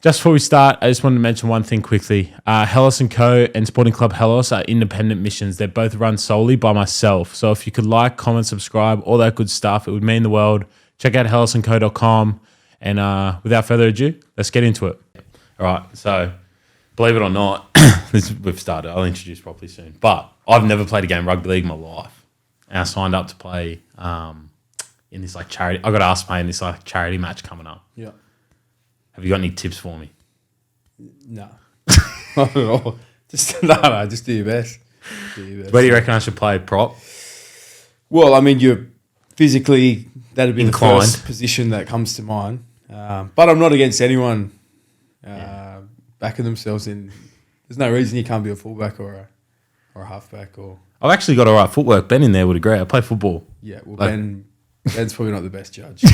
Just before we start, I just wanted to mention one thing quickly. Hellas & Co. and Sporting Club Hellas are independent missions. They're both run solely by myself. So if you could like, comment, subscribe, all that good stuff, it would mean the world. Check out hellasandco.com. And without further ado, let's get into it. All right, so believe it or not, we've started. I'll introduce properly soon. But I've never played a game of rugby league in my life. And I signed up to play in this like charity. I got asked to play in this like charity match coming up. Yeah. Have you got any tips for me? No. Not at all. Just do your best. Where do you reckon I should play prop? Well, I mean, you're physically, that'd be inclined. The first position that comes to mind. But I'm not against anyone backing themselves in. There's no reason you can't be a fullback or a halfback or. I've actually got all right footwork. Ben in there would agree. I play football. Yeah, well, Ben's probably not the best judge.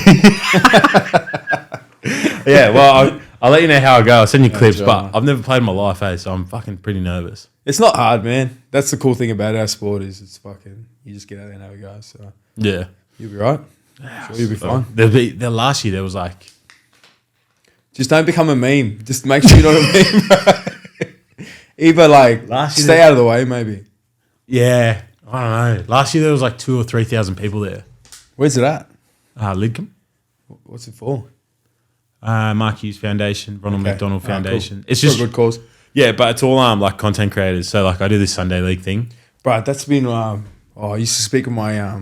Yeah, well, I'll let you know how I go. I'll send you clips, but I've never played in my life, so I'm fucking pretty nervous. It's not hard, man. That's the cool thing about our sport is it's fucking, you just get out there and have a go. So yeah, you'll be right. Sure, you'll be fine. The last year there was like, just don't become a meme. Just make sure you're not a meme. Either like stay out of the way, maybe. Yeah, I don't know. Last year there was like 2,000 or 3,000 people there. Where's it at? Lidcombe. What's it for? Mark Hughes Foundation, Ronald McDonald Foundation. Cool. It's just a good cause. Yeah, but it's all like content creators. So like I do this Sunday League thing. But that's been I used to speak with my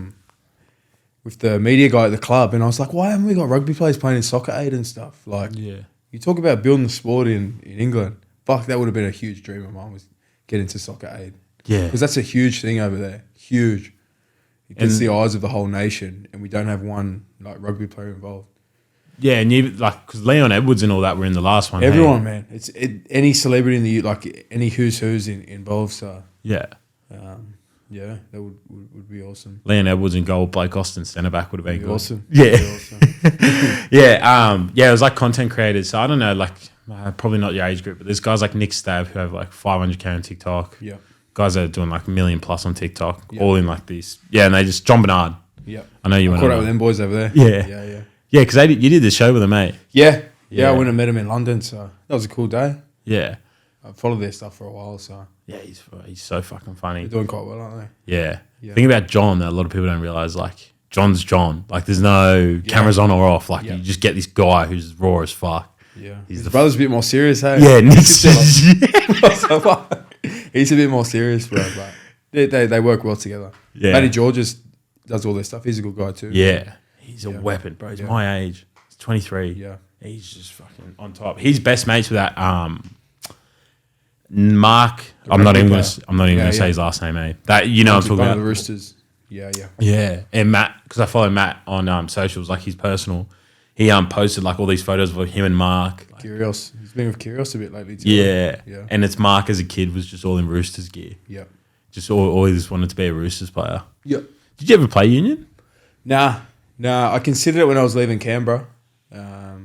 with the media guy at the club, and I was like, why haven't we got rugby players playing in Soccer Aid and stuff? Like, yeah, you talk about building the sport in England. Fuck, that would have been a huge dream of mine, was get into Soccer Aid. Yeah, because that's a huge thing over there. Huge. It gets the eyes of the whole nation, and we don't have one like rugby player involved. Yeah, and you like because Leon Edwards and all that were in the last one. Everyone, man. It's any celebrity in the like any who's involved. So yeah, yeah, that would be awesome. Leon Edwards in goal, Blake Austin centre back would have been good. Awesome. Yeah, awesome. yeah. It was like content creators. So I don't know, like probably not your age group, but there's guys like Nick Stab who have like 500K on TikTok. Yeah. Guys that are doing like 1 million plus on TikTok, all in like this. Yeah, and they just John Bernard. Yeah, I know you went caught up with them boys over there. Yeah. Yeah, because you did the show with them, mate. Yeah. I went and met him in London, so that was a cool day. Yeah. I followed their stuff for a while, so. Yeah, he's so fucking funny. They're doing quite well, aren't they? Yeah. Thing about John that a lot of people don't realise, like, John's John. Like, there's no cameras on or off. Like, you just get this guy who's raw as fuck. Yeah. His brother's a bit more serious, hey? Yeah, Nick's he's a bit more serious, bro. But they work well together. Yeah. Matty Georges does all their stuff. He's a good guy, too. Yeah. He's a weapon, bro. He's my age. He's 23. Yeah. He's just fucking on top. He's best mates with that Mark. I'm not even going to say his last name, eh? That I'm talking about. The Roosters. Yeah. Yeah. And Matt, because I follow Matt on socials, like his personal. He posted like all these photos of him and Mark. Like, Kyrgios. He's been with Kyrgios a bit lately too. Yeah. And it's Mark as a kid was just all in Roosters gear. Yeah. Just always wanted to be a Roosters player. Yep. Did you ever play Union? Nah. I considered it when I was leaving Canberra. There's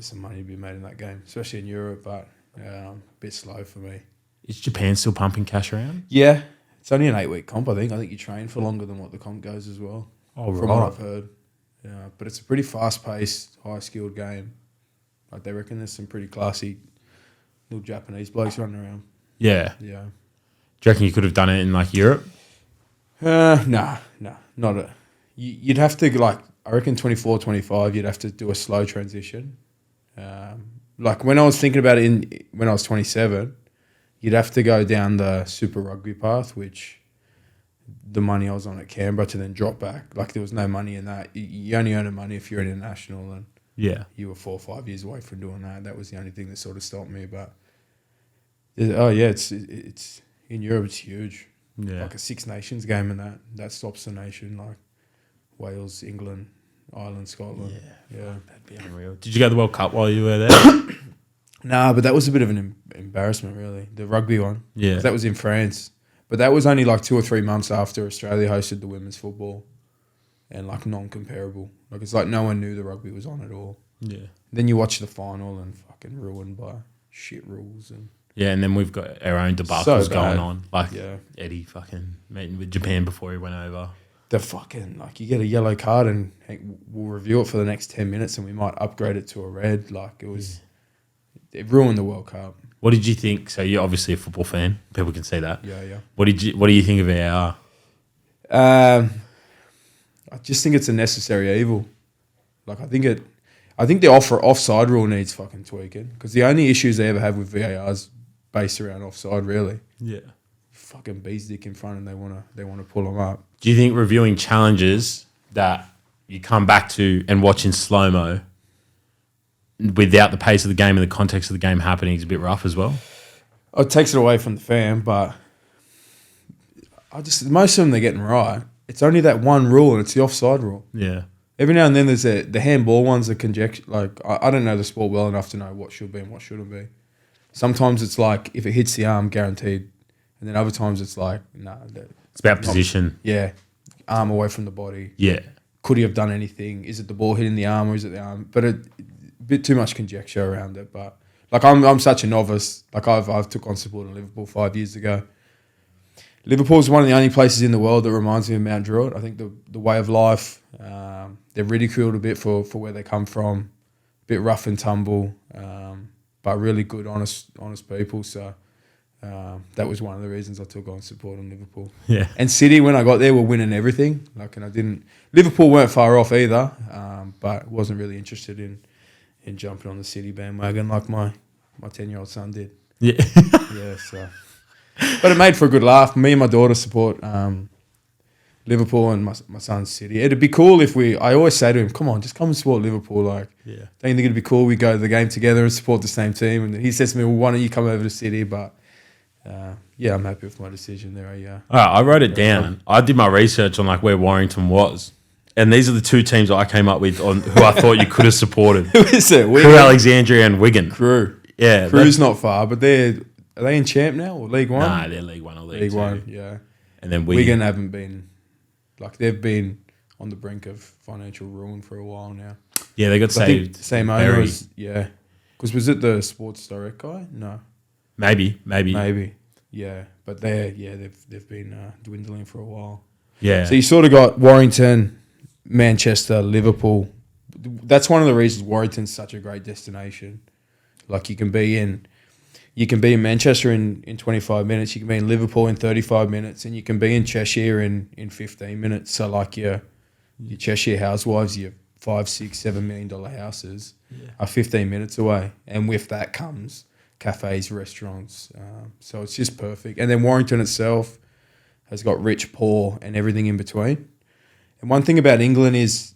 some money to be made in that game, especially in Europe, but a bit slow for me. Is Japan still pumping cash around? Yeah. It's only an 8-week comp, I think. I think you train for longer than what the comp goes as well. Oh, from what I've heard. Yeah, but it's a pretty fast-paced, high-skilled game. Like, they reckon there's some pretty classy little Japanese blokes running around. Yeah. Yeah. Do you reckon you could have done it in, like, Europe? Nah, not it. You'd have to, like, I reckon 24, 25, you'd have to do a slow transition. Like, when I was thinking about it when I was 27, you'd have to go down the Super Rugby path, which the money I was on at Canberra to then drop back. Like, there was no money in that. You only earn money if you're international, and you were 4 or 5 years away from doing that. That was the only thing that sort of stopped me. But, it's in Europe, it's huge. Yeah. Like a Six Nations game, and that stops the nation, like Wales, England, Ireland, Scotland. Yeah. That'd be unreal. Did you go to the World Cup while you were there? Nah, but that was a bit of an embarrassment, really. The rugby one. Yeah. That was in France. But that was only like 2 or 3 months after Australia hosted the women's football, and like non-comparable. Like, it's like no one knew the rugby was on at all. Yeah. Then you watch the final and fucking ruined by shit rules and. Yeah, and then we've got our own debacles going on. Like Yeah. Eddie fucking meeting with Japan before he went over. the fucking, like, you get a yellow card and we'll review it for the next 10 minutes and we might upgrade it to a red. Like, it ruined the World Cup. What did you think? So you're obviously a football fan. People can see that. Yeah. What do you think of VAR? I just think it's a necessary evil. Like, I think the offside rule needs fucking tweaking, because the only issues they ever have with VAR is based around offside, really. Yeah. Fucking bees dick in front and they want to pull them up. Do you think reviewing challenges that you come back to and watch in slow-mo without the pace of the game and the context of the game happening is a bit rough as well? It takes it away from the fan, but most of them they're getting right. It's only that one rule, and it's the offside rule. Yeah. Every now and then there's the handball ones, the conjecture. Like, I don't know the sport well enough to know what should be and what shouldn't be. Sometimes it's like, if it hits the arm, guaranteed. And then other times it's like, no. It's about position. Yeah. Arm away from the body. Yeah. Could he have done anything? Is it the ball hitting the arm or is it the arm? But a bit too much conjecture around it. But, like, I'm such a novice. Like, I've took on supporting Liverpool 5 years ago. Liverpool's one of the only places in the world that reminds me of Mount Druitt. I think the way of life, they're ridiculed a bit for where they come from, a bit rough and tumble, but really good, honest people. So that was one of the reasons I took on supporting Liverpool. Yeah. And City, when I got there, were winning everything. Like, and I didn't. Liverpool weren't far off either, but wasn't really interested in jumping on the City bandwagon like my 10-year-old son did. Yeah. Yeah. So. But it made for a good laugh. Me and my daughter support Liverpool and my son's City. It'd be cool if I always say to him, come on, just come and support Liverpool. Like, Yeah. don't you think it'd be cool we go to the game together and support the same team? And he says to me, well, why don't you come over to City? But yeah, I'm happy with my decision there. All right, I wrote it down. I did my research on like where Warrington was. And these are the two teams I came up with on who I thought you could have supported. Who is it? Crew Alexandria and Wigan. Crew. Yeah. Crew's not far, but are they in Champ now or League One? Nah, they're League One or League Two. One, yeah. And then Wigan haven't been, like, they've been on the brink of financial ruin for a while now. Yeah, they got saved. Same owner as, yeah. Because was it the Sports Direct guy? No. Maybe. Yeah, but they've been dwindling for a while. Yeah. So you sort of got Warrington, Manchester, Liverpool. That's one of the reasons Warrington's such a great destination. Like, you can be in Manchester in 25 minutes, you can be in Liverpool in 35 minutes, and you can be in Cheshire in 15 minutes. So, like, your Cheshire housewives, your $5, $6, $7 million houses are 15 minutes away. And with that comes cafes, restaurants. So it's just perfect. And then Warrington itself has got rich, poor, and everything in between. And one thing about England is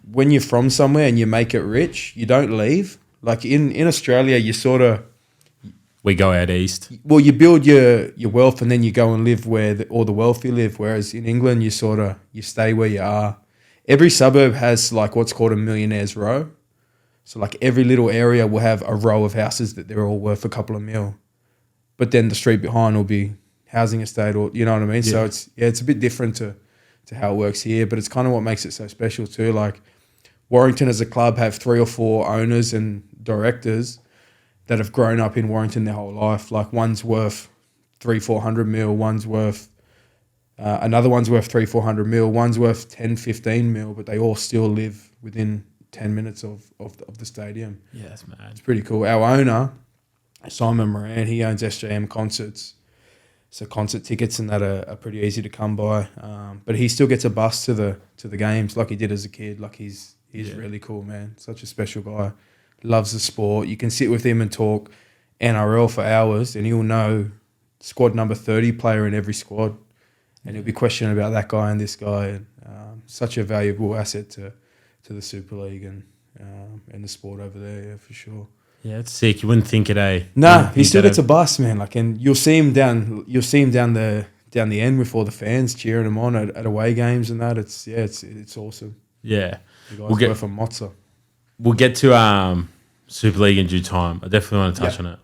when you're from somewhere and you make it rich, you don't leave. Like in Australia, you sort of... We go out east. Well, you build your wealth and then you go and live where all the wealthy live. Whereas in England, you stay where you are. Every suburb has like what's called a millionaire's row. So like every little area will have a row of houses that they're all worth a couple of mil. But then the street behind will be housing estate, or you know what I mean? Yeah. So it's a bit different to how it works here, but it's kind of what makes it so special too. Like Warrington as a club have 3 or 4 owners and directors that have grown up in Warrington their whole life. Like one's worth 300-400 mil, one's worth another one's worth 300-400 mil, one's worth 10-15 mil, but they all still live within 10 minutes of the stadium. Yeah, that's mad. It's pretty cool. Our owner, Simon Moran, he owns SJM Concerts. So concert tickets and that are pretty easy to come by. But he still gets a bus to the games like he did as a kid. Like he's really cool, man. Such a special guy. Loves the sport. You can sit with him and talk NRL for hours and he'll know squad number 30 player in every squad. And he'll be questioning about that guy and this guy. And such a valuable asset to the Superleague and the sport over there, yeah, for sure. Yeah, it's sick. You wouldn't think it, eh? Nah, he still gets a bus, man. Like, and you'll see him down the end with all the fans cheering him on at away games and that. It's awesome. Yeah, the guy's worth a mozza. We'll get to Super League in due time. I definitely want to touch on it.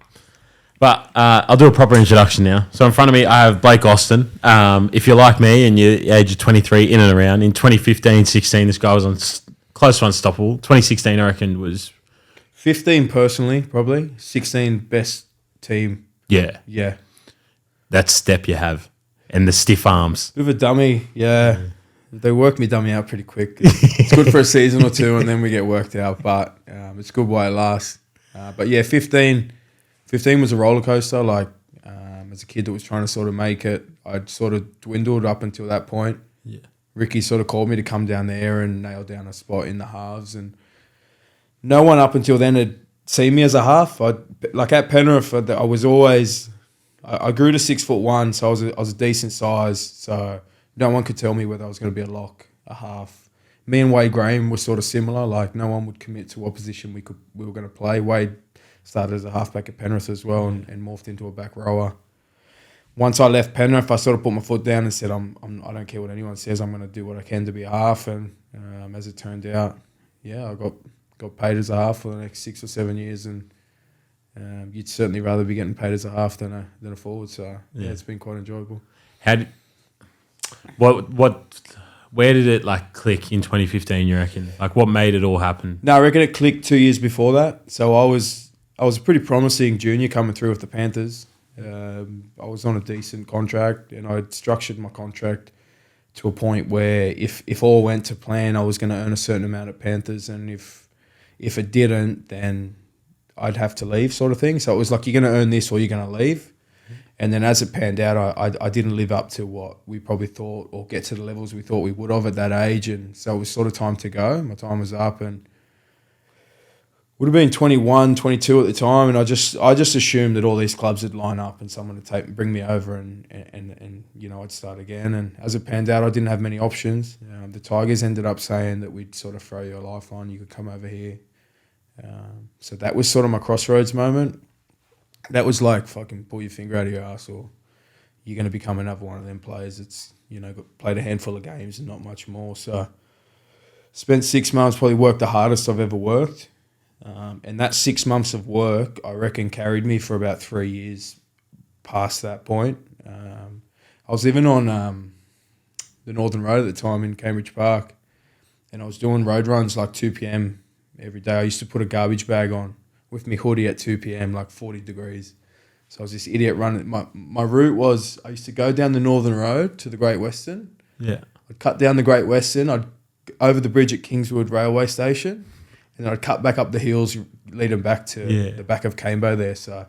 But I'll do a proper introduction now. So in front of me, I have Blake Austin. If you're like me and you're the age of 23, in and around, in 2015-16, this guy was close to unstoppable. 2016, I reckon, was... 15 personally, probably. 16 best team. Yeah. Yeah. That step you have. And the stiff arms. Bit of a dummy, yeah. They worked me dummy out pretty quick. It's good for a season or two, and then we get worked out. But it's good while it lasts. But yeah, 15 was a roller coaster. Like as a kid that was trying to sort of make it, I'd sort of dwindled up until that point. Yeah. Ricky sort of called me to come down there and nail down a spot in the halves, and no one up until then had seen me as a half. Like at Penrith, I was always. I grew to 6'1", so I was a decent size. So no one could tell me whether I was going to be a lock, a half. Me and Wade Graham were sort of similar. Like no one would commit to what position we were going to play. Wade started as a halfback at Penrith as well, and morphed into a back rower. Once I left Penrith, I sort of put my foot down and said, I don't care what anyone says. I'm going to do what I can to be a half. And as it turned out, yeah, I got paid as a half for the next 6 or 7 years, and you'd certainly rather be getting paid as a half than a forward. So yeah, it's been quite enjoyable. Where did it like click in 2015? You reckon? Like what made it all happen? No, I reckon it clicked 2 years before that. So I was a pretty promising junior coming through with the Panthers. I was on a decent contract, and I'd structured my contract to a point where if all went to plan, I was going to earn a certain amount at Panthers, and if it didn't, then I'd have to leave, sort of thing. So it was like, you're going to earn this or you're going to leave. And then as it panned out, I didn't live up to what we probably thought, or get to the levels we thought we would have at that age. And so it was sort of time to go. My time was up, and would have been 21, 22 at the time. And I just assumed that all these clubs would line up and someone would bring me over and I'd start again. And as it panned out, I didn't have many options. The Tigers ended up saying that we'd sort of throw you a lifeline. You could come over here. So that was sort of my crossroads moment. That was like, fucking pull your finger out of your ass, or you're going to become another one of them players that's, played a handful of games and not much more. So spent 6 months, probably worked the hardest I've ever worked. And that 6 months of work, I reckon, carried me for about 3 years past that point. I was living on the Northern Road at the time in Cambridge Park, and I was doing road runs like 2 p.m. every day. I used to put a garbage bag on with my hoodie at 2 p.m, like 40 degrees. So I was this idiot running. My route was, I used to go down the Northern Road to the Great Western. Yeah. I'd cut down the Great Western. I'd over the bridge at Kingswood Railway Station, and then I'd cut back up the hills, leading back to the back of Cambo there. So,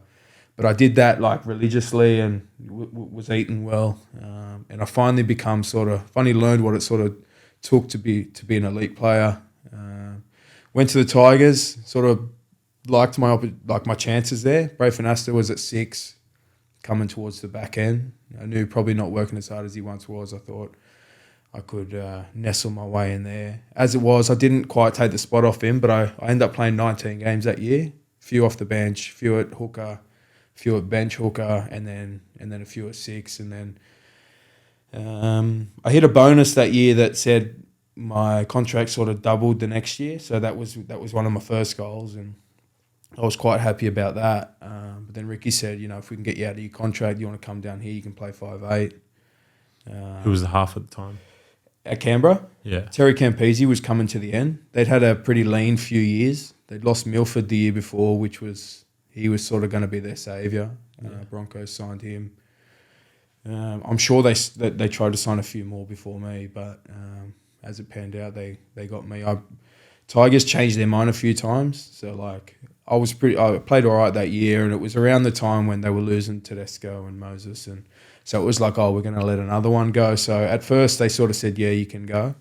but I did that like religiously, and was eating well. And I finally learned what it sort of took to be an elite player. Went to the Tigers, sort of liked my chances there. Brayford Astor was at 6, coming towards the back end. I knew probably not working as hard as he once was. I thought I could nestle my way in there. As it was, I didn't quite take the spot off him, but I ended up playing 19 games that year. Few off the bench, few at hooker, few at bench hooker, and then a few at 6. And then I hit a bonus that year that said my contract sort of doubled the next year. So that was one of my first goals, and I was quite happy about that. But then Ricky said, if we can get you out of your contract, you want to come down here, you can play 5'8". Who was the half at the time? At Canberra? Yeah. Terry Campese was coming to the end. They'd had a pretty lean few years. They'd lost Milford the year before, he was sort of going to be their saviour. Broncos signed him. I'm sure they tried to sign a few more before me, but as it panned out, they got me. Tigers changed their mind a few times, so like I played all right that year, and it was around the time when they were losing Tedesco and Moses, and so it was like, we're going to let another one go. So at first they sort of said, yeah, you can go.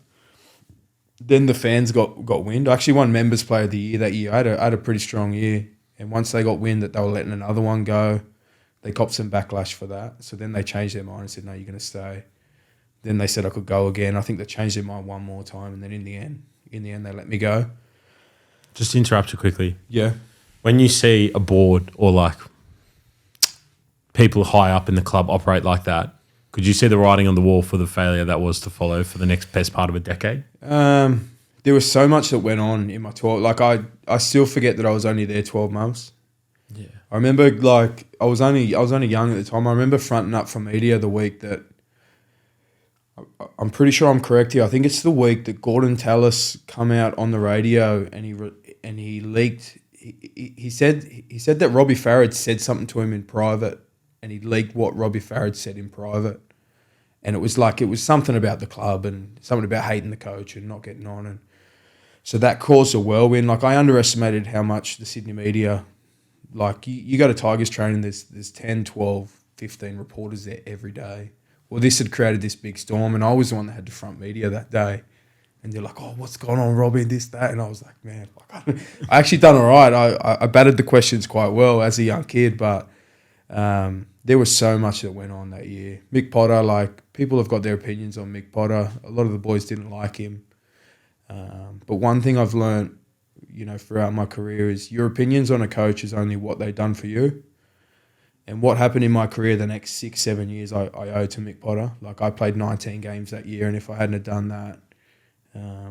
Then the fans got wind. I actually won Members Player of the Year that year. I had a pretty strong year, and once they got wind that they were letting another one go, they copped some backlash for that. So then they changed their mind and said, no, you're going to stay. Then they said I could go again. I think they changed their mind one more time, and then in the end, they let me go. Just to interrupt you quickly. Yeah. When you see a board or like people high up in the club operate like that, could you see the writing on the wall for the failure that was to follow for the next best part of a decade? There was so much that went on in my 12. Like I still forget that I was only there 12 months. Yeah. I remember like I was only young at the time. I remember fronting up for media the week that I'm pretty sure I'm correct here. I think it's the week that Gordon Tallis come out on the radio and he leaked. He said that Robbie Farrad said something to him in private, and he leaked what Robbie Farrad said in private. And it was something about the club and something about hating the coach and not getting on. And so that caused a whirlwind. Like, I underestimated how much the Sydney media, like, you go to Tigers training, there's 10, 12, 15 reporters there every day. Well, this had created this big storm, and I was the one that had the front media that day. And they're like, oh, what's going on, Robbie, this, that? And I was like, man, I actually done all right. I batted the questions quite well as a young kid, but there was so much that went on that year. Mick Potter, like, people have got their opinions on Mick Potter. A lot of the boys didn't like him. But one thing I've learned, throughout my career is your opinions on a coach is only what they've done for you. And what happened in my career the next 6-7 years, I owe to Mick Potter. Like, I played 19 games that year, and if I hadn't have done that, I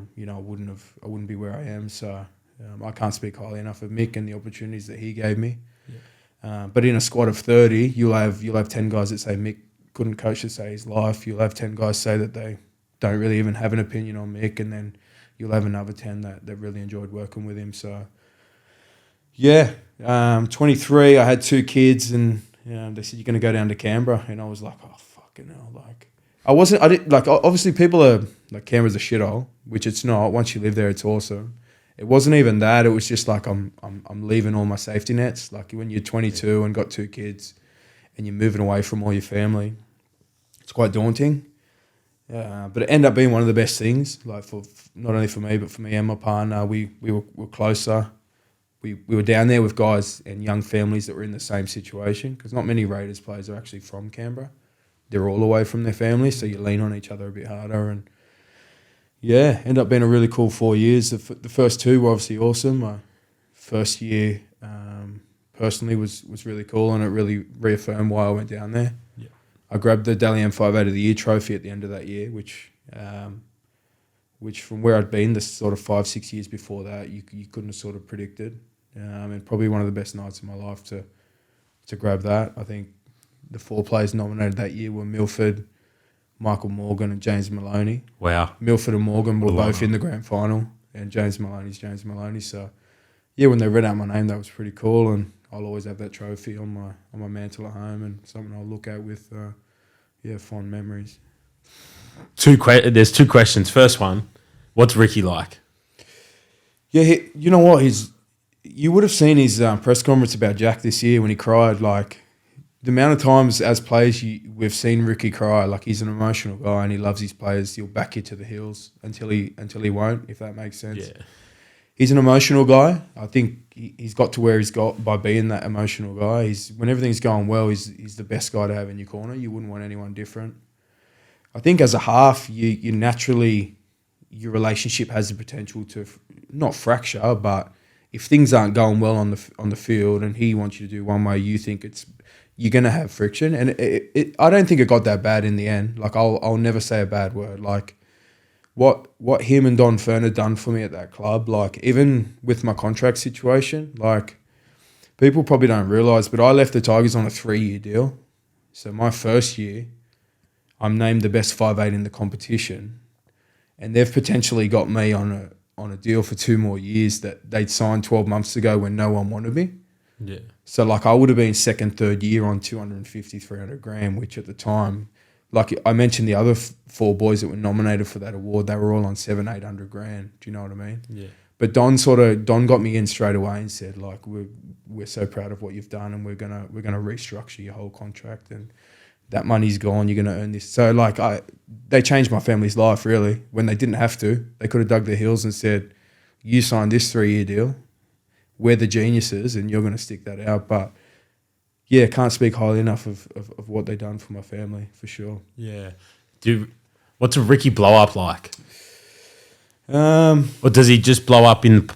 wouldn't be where I am. So I can't speak highly enough of Mick and the opportunities that he gave me. Yeah. But in a squad of 30, you'll have 10 guys that say Mick couldn't coach to save his life. You'll have 10 guys say that they don't really even have an opinion on Mick, and then you'll have another 10 that really enjoyed working with him. So, yeah, 23, I had 2 kids, and they said, you're going to go down to Canberra. And I was like, oh, fucking hell. Like, obviously people are, like, Canberra's a shithole, which it's not. Once you live there, it's awesome. It wasn't even that. It was just like, I'm leaving all my safety nets. Like, when you're 22 and got 2 kids and you're moving away from all your family, it's quite daunting. But it ended up being one of the best things, like, for not only for me, but for me and my partner. We were closer. We were down there with guys and young families that were in the same situation, because not many Raiders players are actually from Canberra. They're all away from their families, so you lean on each other a bit harder. And, yeah, ended up being a really cool 4 years. The first 2 were obviously awesome. My first year personally was really cool, and it really reaffirmed why I went down there. Yeah. I grabbed the Dally M5 Out of the Year trophy at the end of that year, which from where I'd been the sort of 5-6 years before that, you couldn't have sort of predicted. And probably one of the best nights of my life to grab that. I think the 4 players nominated that year were Milford, Michael Morgan, and James Maloney. Wow. Milford and Morgan were both in the grand final, and James Maloney's James Maloney. So, yeah, when they read out my name, that was pretty cool, and I'll always have that trophy on my mantle at home, and something I'll look at with fond memories. There's 2 questions. First one, what's Ricky like? Yeah, you know what? You would have seen his press conference about Jack this year when he cried. Like, the amount of times as players we've seen Ricky cry. Like, he's an emotional guy and he loves his players. He'll back you to the hills until he won't, if that makes sense. Yeah. He's an emotional guy. I think he's got to where he's got by being that emotional guy. When everything's going well, he's the best guy to have in your corner. You wouldn't want anyone different. I think as a half, you naturally, your relationship has the potential to not fracture, but if things aren't going well on the field and he wants you to do one way, you think you're going to have friction. And I don't think it got that bad in the end. Like, I'll never say a bad word. Like, what him and Don Fern had done for me at that club, like, even with my contract situation, like, people probably don't realise, but I left the Tigers on a 3-year deal. So my first year, I'm named the best 5'8" in the competition, and they've potentially got me on a deal for 2 more years that they'd signed 12 months ago when no one wanted me. Yeah. So, like, I would have been second, third year on 250, 300 grand, which at the time, like I mentioned, the other 4 boys that were nominated for that award, they were all on 700-800 grand. Do you know what I mean? Yeah. But Don got me in straight away and said, like, we're so proud of what you've done, and we're gonna restructure your whole contract, and that money's gone. You're gonna earn this. So, like, they changed my family's life, really, when they didn't have to. They could have dug their heels and said, you signed this 3-year deal. We're the geniuses, and you're gonna stick that out. But yeah, can't speak highly enough of what they've done for my family, for sure. Yeah. What's a Ricky blow up like? Or does he just blow up in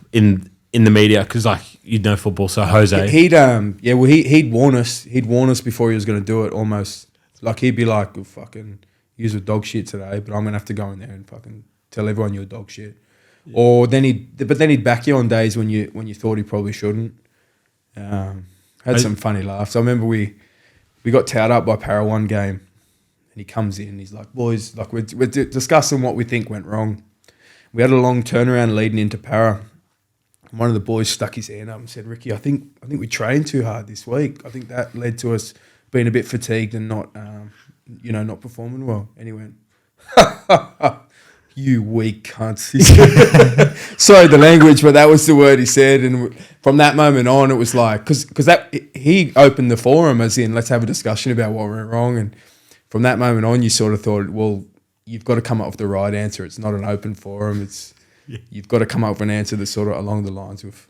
the media? Because, like, you know football, so Jose. He'd warn us. He'd warn us before he was going to do it, almost. Like, he'd be like, well, fucking, you were dog shit today, but I'm going to have to go in there and fucking tell everyone you're dog shit. Yeah. Or then he'd back you on days when you thought he probably shouldn't. Had some funny laughs. I remember we got towed up by Para one game, and he comes in and he's like, boys, like, we're discussing what we think went wrong. We had a long turnaround leading into Para. One of the boys stuck his hand up and said, Ricky, I think we trained too hard this week. I think that led to us being a bit fatigued and not not performing well. And he went, you weak cunts. Sorry the language, but that was the word he said. And from that moment on, it was like, because he opened the forum as in, let's have a discussion about what went wrong. And from that moment on, you sort of thought, well, you've got to come up with the right answer. It's not an open forum. You've got to come up with an answer that's sort of along the lines of.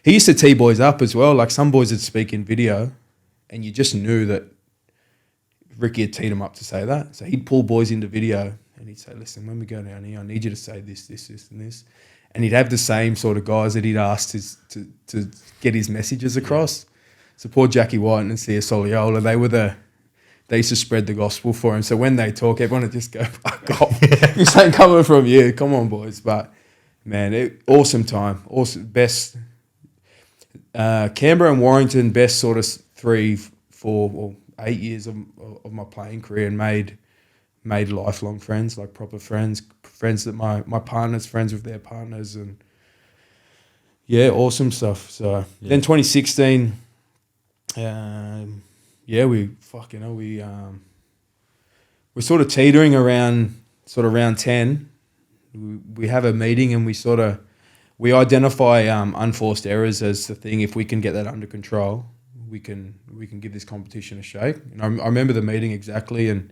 He used to tee boys up as well. Like some boys would speak in video, and you just knew that Ricky had teed him up to say that. So he'd pull boys into video, and he'd say, listen, when we go down here, I need you to say this, this, this, and this. And he'd have the same sort of guys that he'd asked to get his messages across. So poor Jackie White and Sia Soliola, they used to spread the gospel for him. So when they talk, everyone would just go, fuck off. This ain't coming from you. Come on, boys. But, man, awesome time. Awesome. Best. Canberra and Warrington, best sort of 3, 4, or 8 years of my playing career, and made lifelong friends, like proper friends that my partners, friends with their partners, and yeah, awesome stuff. So then 2016, we're sort of teetering around sort of round 10. We have a meeting and we identify unforced errors as the thing. If we can get that under control, we can give this competition a shake. And I remember the meeting exactly, and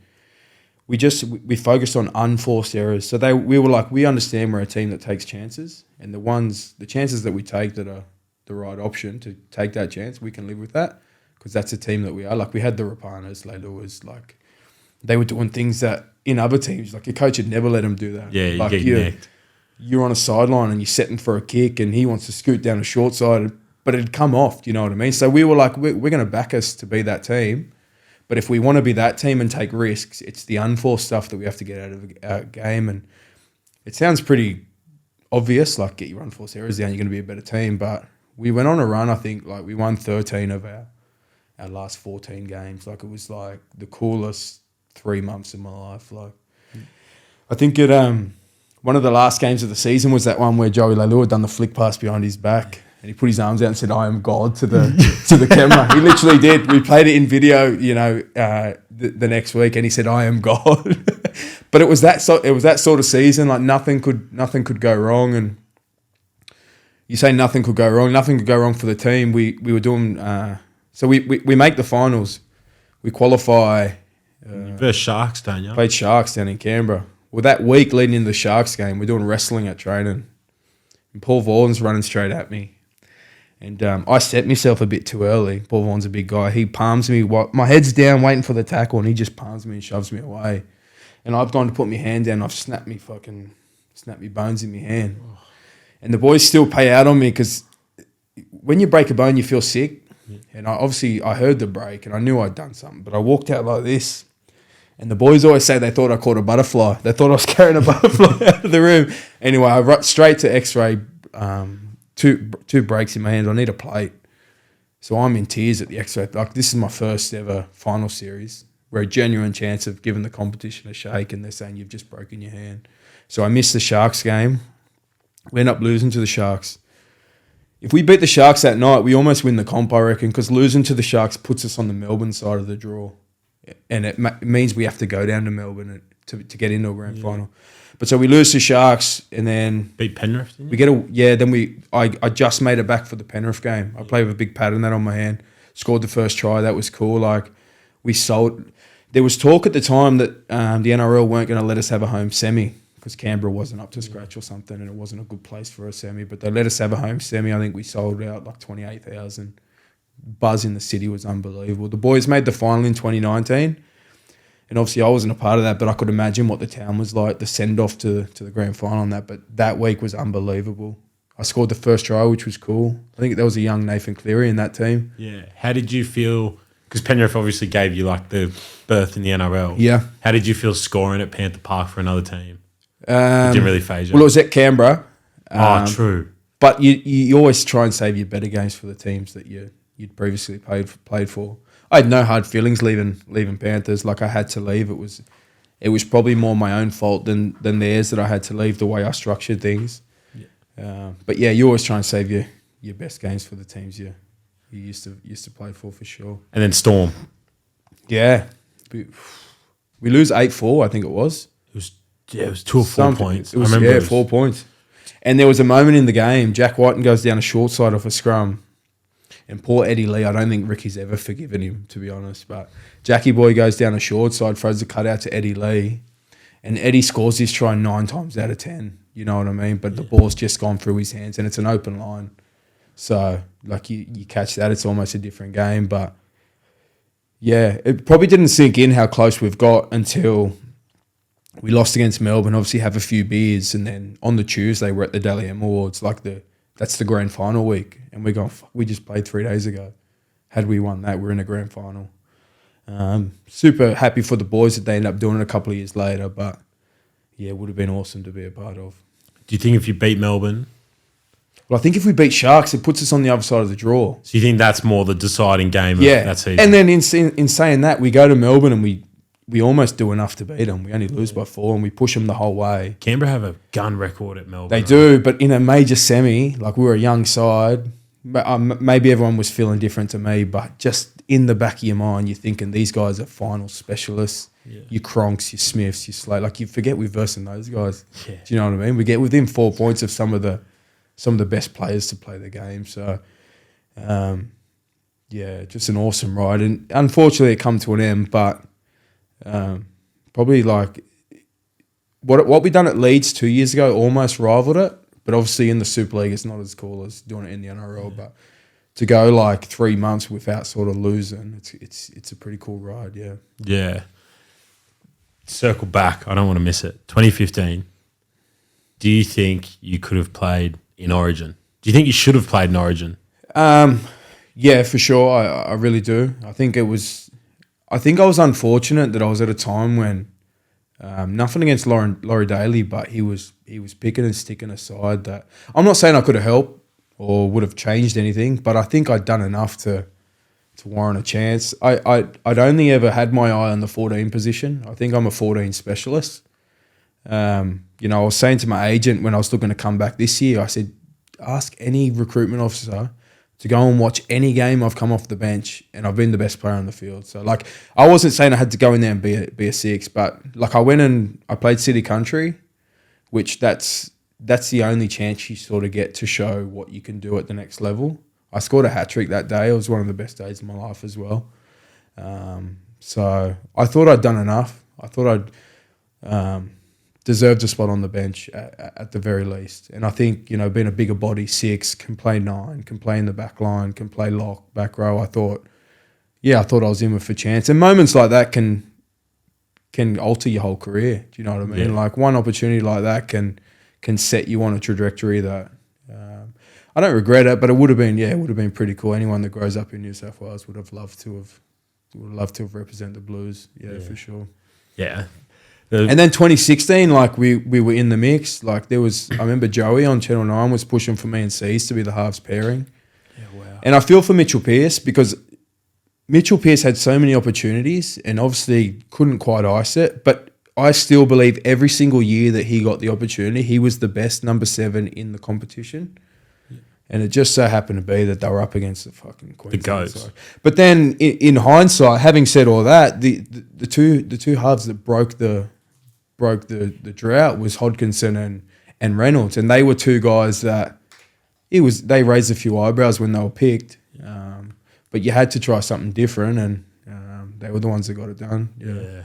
we focused on unforced errors. So we were like, we understand we're a team that takes chances, and the chances that we take that are the right option to take that chance, we can live with that, because that's a team that we are. Like we had the Rapanas, Leiluas, like they were doing things that in other teams, like your coach would never let them do that. Yeah, like you get nicked. You're on a sideline and you're setting for a kick, and he wants to scoot down a short side, but it'd come off. Do you know what I mean? So we were like, we're going to back us to be that team. But if we want to be that team and take risks, it's the unforced stuff that we have to get out of our game. And it sounds pretty obvious, like get your unforced errors down, you're going to be a better team. But we went on a run, I think, like we won 13 of our last 14 games. Like it was like the coolest 3 months of my life. Like I think one of the last games of the season was that one where Joey Leilua had done the flick pass behind his back. And he put his arms out and said, "I am God" to the camera. He literally did. We played it in video, the next week, and he said, "I am God." But it was that sort of season. Like nothing could go wrong. And you say nothing could go wrong. Nothing could go wrong for the team. We were doing. So we make the finals. We qualify. Versus Sharks, don't you? Played Sharks down in Canberra. Well, that week leading into the Sharks game, we're doing wrestling at training, and Paul Vaughan's running straight at me. And I set myself a bit too early. Paul Vaughan's a big guy. He palms me. My head's down waiting for the tackle, and he just palms me and shoves me away. And I've gone to put my hand down. I've snapped me bones in my hand. Oh. And the boys still pay out on me because when you break a bone, you feel sick. Yeah. And I heard the break, and I knew I'd done something. But I walked out like this. And the boys always say they thought I caught a butterfly. They thought I was carrying a butterfly out of the room. Anyway, I rushed straight to X-ray. Two breaks in my hand. I need a plate. So I'm in tears at the X-ray. Like this is my first ever final series. We're a genuine chance of giving the competition a shake, and they're saying you've just broken your hand. So I missed the Sharks game. We end up losing to the Sharks. If we beat the Sharks that night, we almost win the comp, I reckon, because losing to the Sharks puts us on the Melbourne side of the draw. And it means we have to go down to Melbourne to get into a grand final. But so we lose to Sharks, and then beat Penrith. We get Then I just made it back for the Penrith game. I played with a big pad and that on my hand. Scored the first try. That was cool. Like we sold. There was talk at the time that the NRL weren't going to let us have a home semi because Canberra wasn't up to scratch or something, and it wasn't a good place for a semi. But they let us have a home semi. I think we sold out like 28,000. Buzz in the city was unbelievable. The boys made the final in 2019. And obviously I wasn't a part of that, but I could imagine what the town was like, the send-off to the grand final on that. But that week was unbelievable. I scored the first try, which was cool. I think there was a young Nathan Cleary in that team. Yeah. How did you feel? Because Penrith obviously gave you like the berth in the NRL. Yeah. How did you feel scoring at Panther Park for another team? It didn't really phase you. Well, it was at Canberra. True. But you always try and save your better games for the teams that you'd previously played for. I had no hard feelings leaving Panthers. Like I had to leave. It was probably more my own fault than theirs that I had to leave the way I structured things. Yeah. But yeah, you always try and save your best games for the teams you used to play for sure. And then Storm. Yeah. We lose 8-4, I think it was. It was 2 or 4 Something. points. It was, I remember it was 4 points. And there was a moment in the game, Jack Whiten goes down a short side off a scrum. And poor Eddie Lee, I don't think Ricky's ever forgiven him, to be honest. But Jackie Boy goes down a short side, throws the cutout to Eddie Lee. And Eddie scores his try 9 times out of 10. You know what I mean? But the ball's just gone through his hands and it's an open line. So, like, you catch that, it's almost a different game. But, yeah, it probably didn't sink in how close we've got until we lost against Melbourne, obviously have a few beers. And then on the Tuesday, we're at the Dally M Awards, that's the grand final week. And we're going, fuck, we just played 3 days ago. Had we won that, we're in a grand final. Super happy for the boys that they end up doing it a couple of years later. But, yeah, it would have been awesome to be a part of. Do you think if you beat Melbourne? Well, I think if we beat Sharks, it puts us on the other side of the draw. So you think that's more the deciding game of that season? And then in saying that, we go to Melbourne and we almost do enough to beat them. We only lose by 4 and we push them the whole way. Canberra have a gun record at Melbourne. They do, but in a major semi, like we were a young side, maybe everyone was feeling different to me, but just in the back of your mind, you're thinking these guys are final specialists. Yeah. Your Cronks, your Smiths, your Slate. Like you forget we're versing those guys. Yeah. Do you know what I mean? We get within 4 points of some of the best players to play the game. So, just an awesome ride. And unfortunately, it come to an end, but probably like what we done at Leeds 2 years ago almost rivaled it. But obviously in the Superleague, it's not as cool as doing it in the NRL. Yeah. But to go like 3 months without sort of losing, it's a pretty cool ride, yeah. Yeah. Circle back. I don't want to miss it. 2015. Do you think you could have played in Origin? Do you think you should have played in Origin? Yeah, for sure. I really do. I think I was unfortunate that I was at a time when nothing against Laurie Daly, but he was picking and sticking aside that I'm not saying I could have helped or would have changed anything, but I think I'd done enough to warrant a chance. I'd only ever had my eye on the 14 position. I think I'm a 14 specialist. I was saying to my agent when I was looking to come back this year, I said, ask any recruitment officer to go and watch any game I've come off the bench and I've been the best player on the field. So, like, I wasn't saying I had to go in there and be a 6, but, like, I went and I played City Country, which that's the only chance you sort of get to show what you can do at the next level. I scored a hat-trick that day. It was one of the best days of my life as well. So I thought I'd done enough. I thought I'd deserved a spot on the bench at the very least. And I think, being a bigger body, 6, can play 9, can play in the back line, can play lock, back row. I thought I was in with a chance. And moments like that can alter your whole career. Do you know what I mean? Yeah. Like one opportunity like that can set you on a trajectory that I don't regret it, but it would have been pretty cool. Anyone that grows up in New South Wales would have loved to have represented the Blues. Yeah, for sure. Yeah. And then 2016, like we were in the mix. Like I remember Joey on Channel 9 was pushing for me and C's to be the halves pairing. Yeah, wow. And I feel for Mitchell Pearce because Mitchell Pearce had so many opportunities and obviously couldn't quite ice it. But I still believe every single year that he got the opportunity, he was the best number 7 in the competition. And it just so happened to be that they were up against the fucking Queensland side. But then, in hindsight, having said all that, the two halves that broke the drought was Hodkinson and Reynolds, and they were two guys that they raised a few eyebrows when they were picked. But you had to try something different, and they were the ones that got it done. Yeah.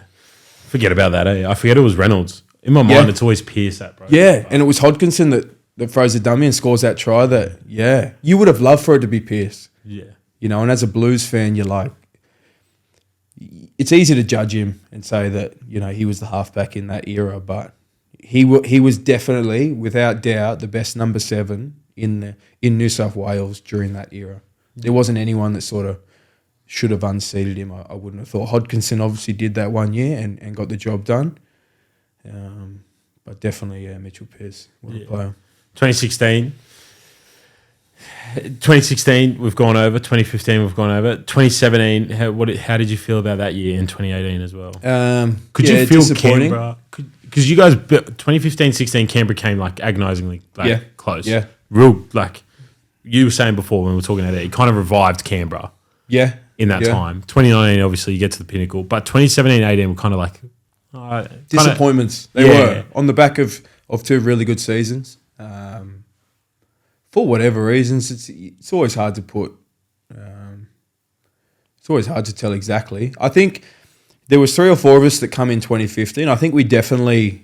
Forget about that. I forget it was Reynolds. In my mind, it's always Pearce that broke. Yeah, and it was Hodkinson that throws a dummy and scores that try that, you would have loved for it to be Pearce. Yeah. And as a Blues fan, you're like, it's easy to judge him and say that, he was the halfback in that era, but he was definitely, without doubt, the best number 7 in New South Wales during that era. There wasn't anyone that sort of should have unseated him, I wouldn't have thought. Hodkinson obviously did that 1 year and got the job done. But definitely, Mitchell Pearce, what a player. 2016, we've gone over. 2015, we've gone over. 2017, how did you feel about that year in 2018 as well? Could you feel Canberra? Because you guys, 2015-16, Canberra came like agonisingly close. Yeah. Real, like you were saying before when we were talking about it kind of revived Canberra. Yeah. In that time. 2019, obviously, you get to the pinnacle. But 2017-18 were kind of like Disappointments. They were on the back of 2 really good seasons. For whatever reasons, it's always hard to put. It's always hard to tell exactly. I think there was 3 or 4 of us that come in 2015. I think we definitely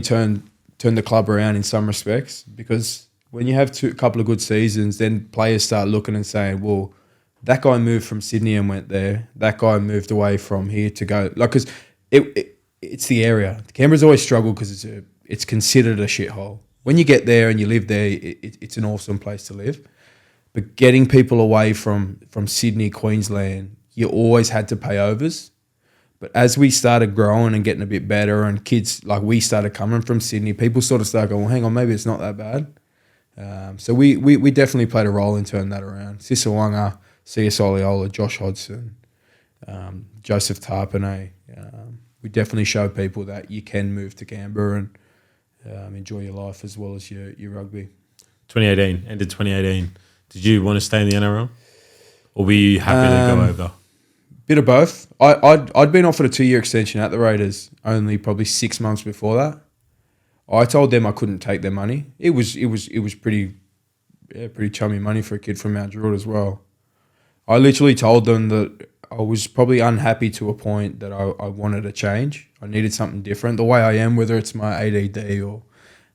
turned the club around in some respects, because when you have a couple of good seasons, then players start looking and saying, well, that guy moved from Sydney and went there. That guy moved away from here to go. Like, because it's the area. Canberra's always struggled because it's considered a shithole. When you get there and you live there, it's an awesome place to live. But getting people away from Sydney, Queensland, you always had to pay overs. But as we started growing and getting a bit better, and kids, like, we started coming from Sydney, people sort of started going, well, hang on, maybe it's not that bad. So we definitely played a role in turning that around. Sisawanga, C.S. Oliola, Josh Hodgson, Joseph Tarpanay. We definitely showed people that you can move to Canberra and enjoy your life as well as your rugby. 2018, ended 2018. Did you want to stay in the NRL? Or were you happy to go over? Bit of both. I'd been offered a 2-year extension at the Raiders only probably 6 months before that. I told them I couldn't take their money. It was pretty chummy money for a kid from Mount Druitt as well. I literally told them that I was probably unhappy to a point that I wanted a change. I needed something different. The way I am, whether it's my ADD or,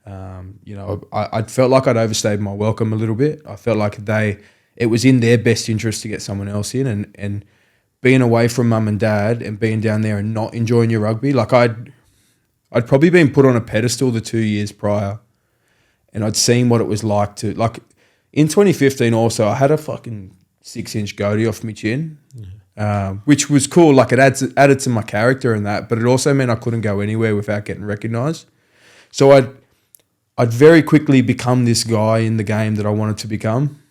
I felt like I'd overstayed my welcome a little bit. I felt like it was in their best interest to get someone else in, and being away from mum and dad and being down there and not enjoying your rugby. Like, I'd probably been put on a pedestal the 2 years prior, and I'd seen what it was like to, like, in 2015 also, I had a fucking 6-inch goatee off my chin, which was cool. Like, it added to my character and that, but it also meant I couldn't go anywhere without getting recognised. So I'd very quickly become this guy in the game that I wanted to become.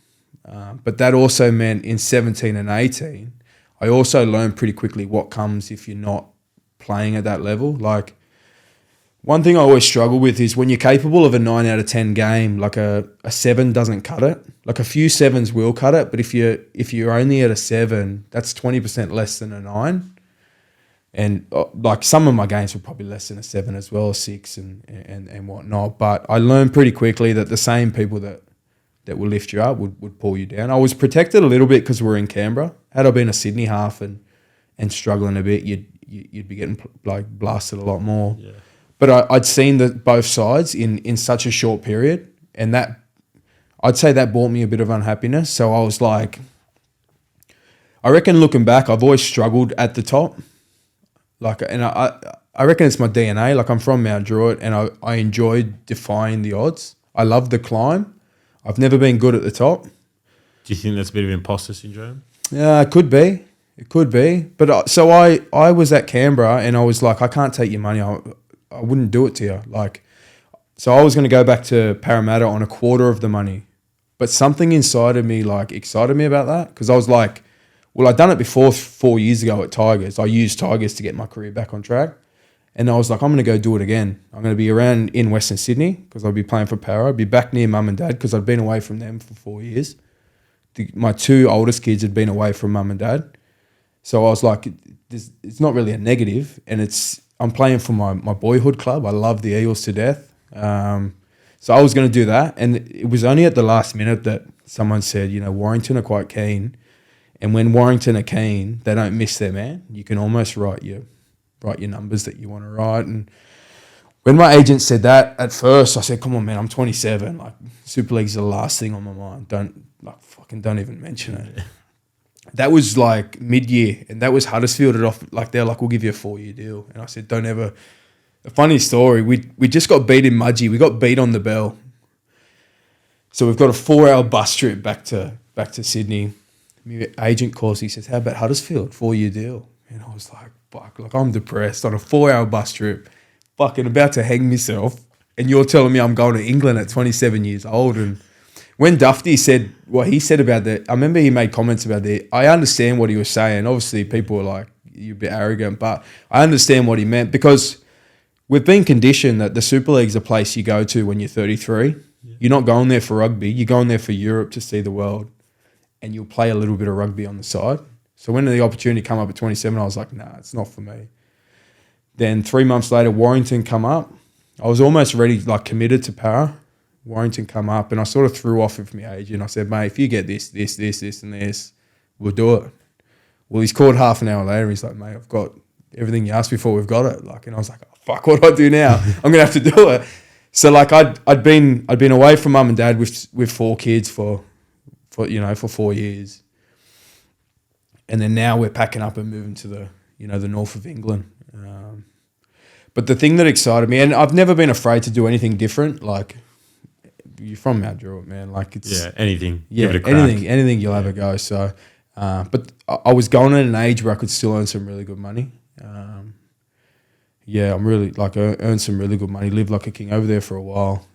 But that also meant in 17 and 18, I also learned pretty quickly what comes if you're not playing at that level. Like, one thing I always struggle with is when you're capable of a 9 out of 10 game, like a 7 doesn't cut it. Like, a few 7s will cut it, but if you're only at a 7, that's 20% less than a 9. And like, some of my games were probably less than a 7 as well, a 6 and whatnot. But I learned pretty quickly that the same people that will lift you up would pull you down. I was protected a little bit because we're in Canberra. Had I been a Sydney half and struggling a bit, you'd be getting like blasted a lot more. Yeah. But I'd seen both sides in such a short period, and that, I'd say that brought me a bit of unhappiness. So I was like, I reckon looking back, I've always struggled at the top. Like, and I reckon it's my DNA. Like, I'm from Mount Druitt, and I enjoyed defying the odds. I love the climb. I've never been good at the top. Do you think that's a bit of imposter syndrome? Yeah, it could be. It could be. But so I was at Canberra, and I was like, I can't take your money. I wouldn't do it to you. Like, so I was going to go back to Parramatta on a quarter of the money. But something inside of me, like, excited me about that, because I was like, well, I'd done it before 4 years ago at Tigers. I used Tigers to get my career back on track. And I was like, I'm going to go do it again. I'm going to be around in Western Sydney because I'll be playing for Para. I'd be back near mum and dad because I'd been away from them for 4 years. My 2 oldest kids had been away from mum and dad. So I was like, it's not really a negative. And I'm playing for my boyhood club. I love the Eagles to death. So I was going to do that. And it was only at the last minute that someone said, Warrington are quite keen. And when Warrington are keen, they don't miss their man. You can almost write your numbers that you want to write. And when my agent said that, at first I said, come on, man, I'm 27. Like, Superleague's the last thing on my mind. Don't even mention it. That was like mid-year, and that was Huddersfield off. Like, they're like, we'll give you a 4-year deal. And I said, don't ever. A funny story, we just got beat in Mudgee. We got beat on the bell. So we've got a 4-hour bus trip back to Sydney. My agent calls, he says, how about Huddersfield? 4-year deal. And I was like, fuck, like, I'm depressed on a 4-hour bus trip, fucking about to hang myself. And you're telling me I'm going to England at 27 years old. And when Dufty said what he said about that, I remember he made comments about that. I understand what he was saying. Obviously, people were like, you're a bit arrogant, but I understand what he meant, because we've been conditioned that the Super League's a place you go to when you're 33. Yeah. You're not going there for rugby. You're going there for Europe to see the world, and you'll play a little bit of rugby on the side. So when the opportunity came up at 27, I was like, nah, it's not for me. Then 3 months later, Warrington come up. I was almost ready, like committed to Para. Warrington come up, and I sort of threw off with my agent. I said, mate, if you get this, and this, we'll do it. Well, he's called half an hour later. He's like, mate, I've got everything you asked me for. We've got it. Like, and I was like, oh, fuck, what do I do now? I'm gonna have to do it. So like, I'd been away from mum and dad with 4 kids for 4 years, and then now we're packing up and moving to the north of England. But the thing that excited me, and I've never been afraid to do anything different. Like, you're from Mount Druitt, man. Like, it's anything. Yeah, give it a crack. anything you'll have a go. So, but I was going at an age where I could still earn some really good money. I'm really like earned some really good money. Lived like a king over there for a while.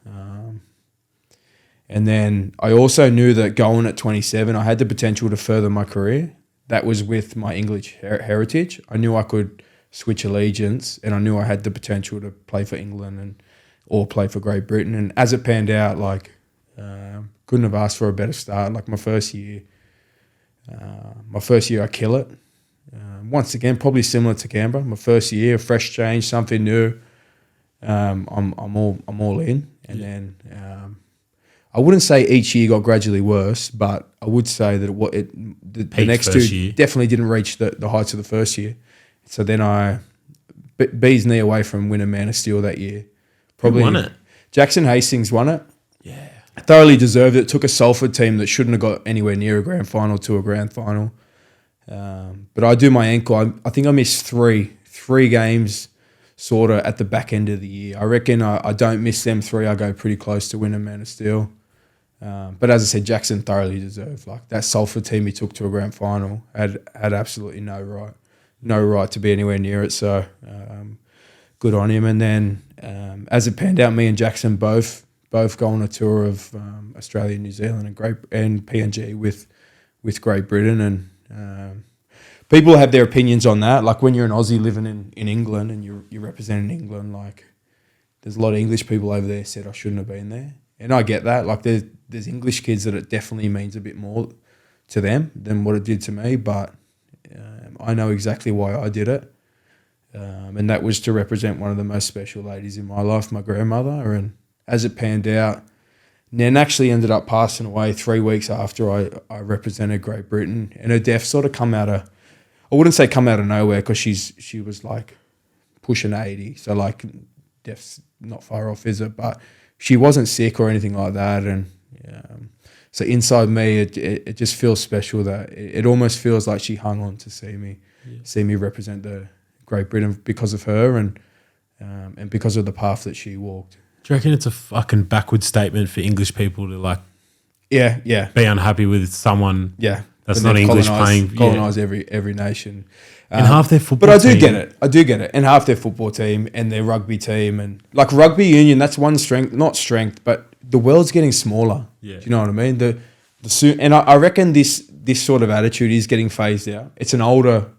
And then I also knew that going at 27, I had the potential to further my career. That was with my English heritage. I knew I could switch allegiance, and I knew I had the potential to play for England or play for Great Britain. And as it panned out, like, couldn't have asked for a better start. Like, my first year, I kill it. Once again, probably similar to Canberra. My first year, fresh change, something new. I'm all in. And then I wouldn't say each year got gradually worse, but I would say that the next 2 year. definitely didn't reach the heights of the first year. So then I bees knee away from winning Man of Steel that year. Probably who won it? Jackson Hastings won it. Yeah. Thoroughly deserved it. Took a Salford team that shouldn't have got anywhere near a grand final to a grand final. But I do my ankle. I think I missed three games sort of at the back end of the year. I reckon I don't miss them 3. I go pretty close to winning Man of Steel. But as I said, Jackson thoroughly deserved. Like, that Salford team he took to a grand final had absolutely no right to be anywhere near it. So good on him. And then as it panned out, me and Jackson both go on a tour of Australia, New Zealand, and PNG with Great Britain. And people have their opinions on that. Like, when you're an Aussie living in England and you're representing England, like, there's a lot of English people over there said I shouldn't have been there. And I get that. Like, there's English kids that it definitely means a bit more to them than what it did to me. But I know exactly why I did it. And that was to represent one of the most special ladies in my life, my grandmother. And as it panned out, Nan actually ended up passing away 3 weeks after I represented Great Britain. And her death sort of I wouldn't say come out of nowhere, because she was like pushing 80. So like, death's not far off, is it? But she wasn't sick or anything like that. And so inside me, it just feels special that it almost feels like she hung on to see me represent the Great Britain because of her and because of the path that she walked. Do you reckon it's a fucking backward statement for English people to like be unhappy with someone that's not English colonize every nation? And half their football team. But I do get it. And half their football team and their rugby team, and like rugby union, that's one strength, not strength, but the world's getting smaller. Yeah. Do you know what I mean? And I reckon this sort of attitude is getting phased out. It's an older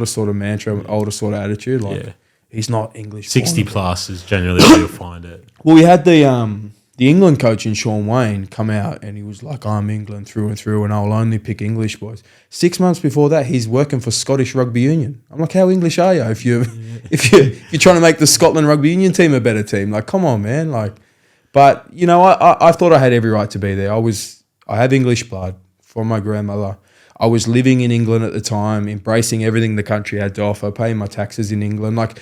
sort of mantra, older sort of attitude. Like, he's not English. 60 plus is generally where you'll find it. Well, we had the England coach in Sean Wayne come out, and he was like, I'm England through and through, and I'll only pick English boys. 6 months before that, he's working for Scottish Rugby Union. I'm like, how English are you if you're trying to make the Scotland Rugby Union team a better team? Like, come on, man. Like, but you know, I thought I had every right to be there. I have English blood from my grandmother. I was living in England at the time, embracing everything the country had to offer, paying my taxes in England. Like,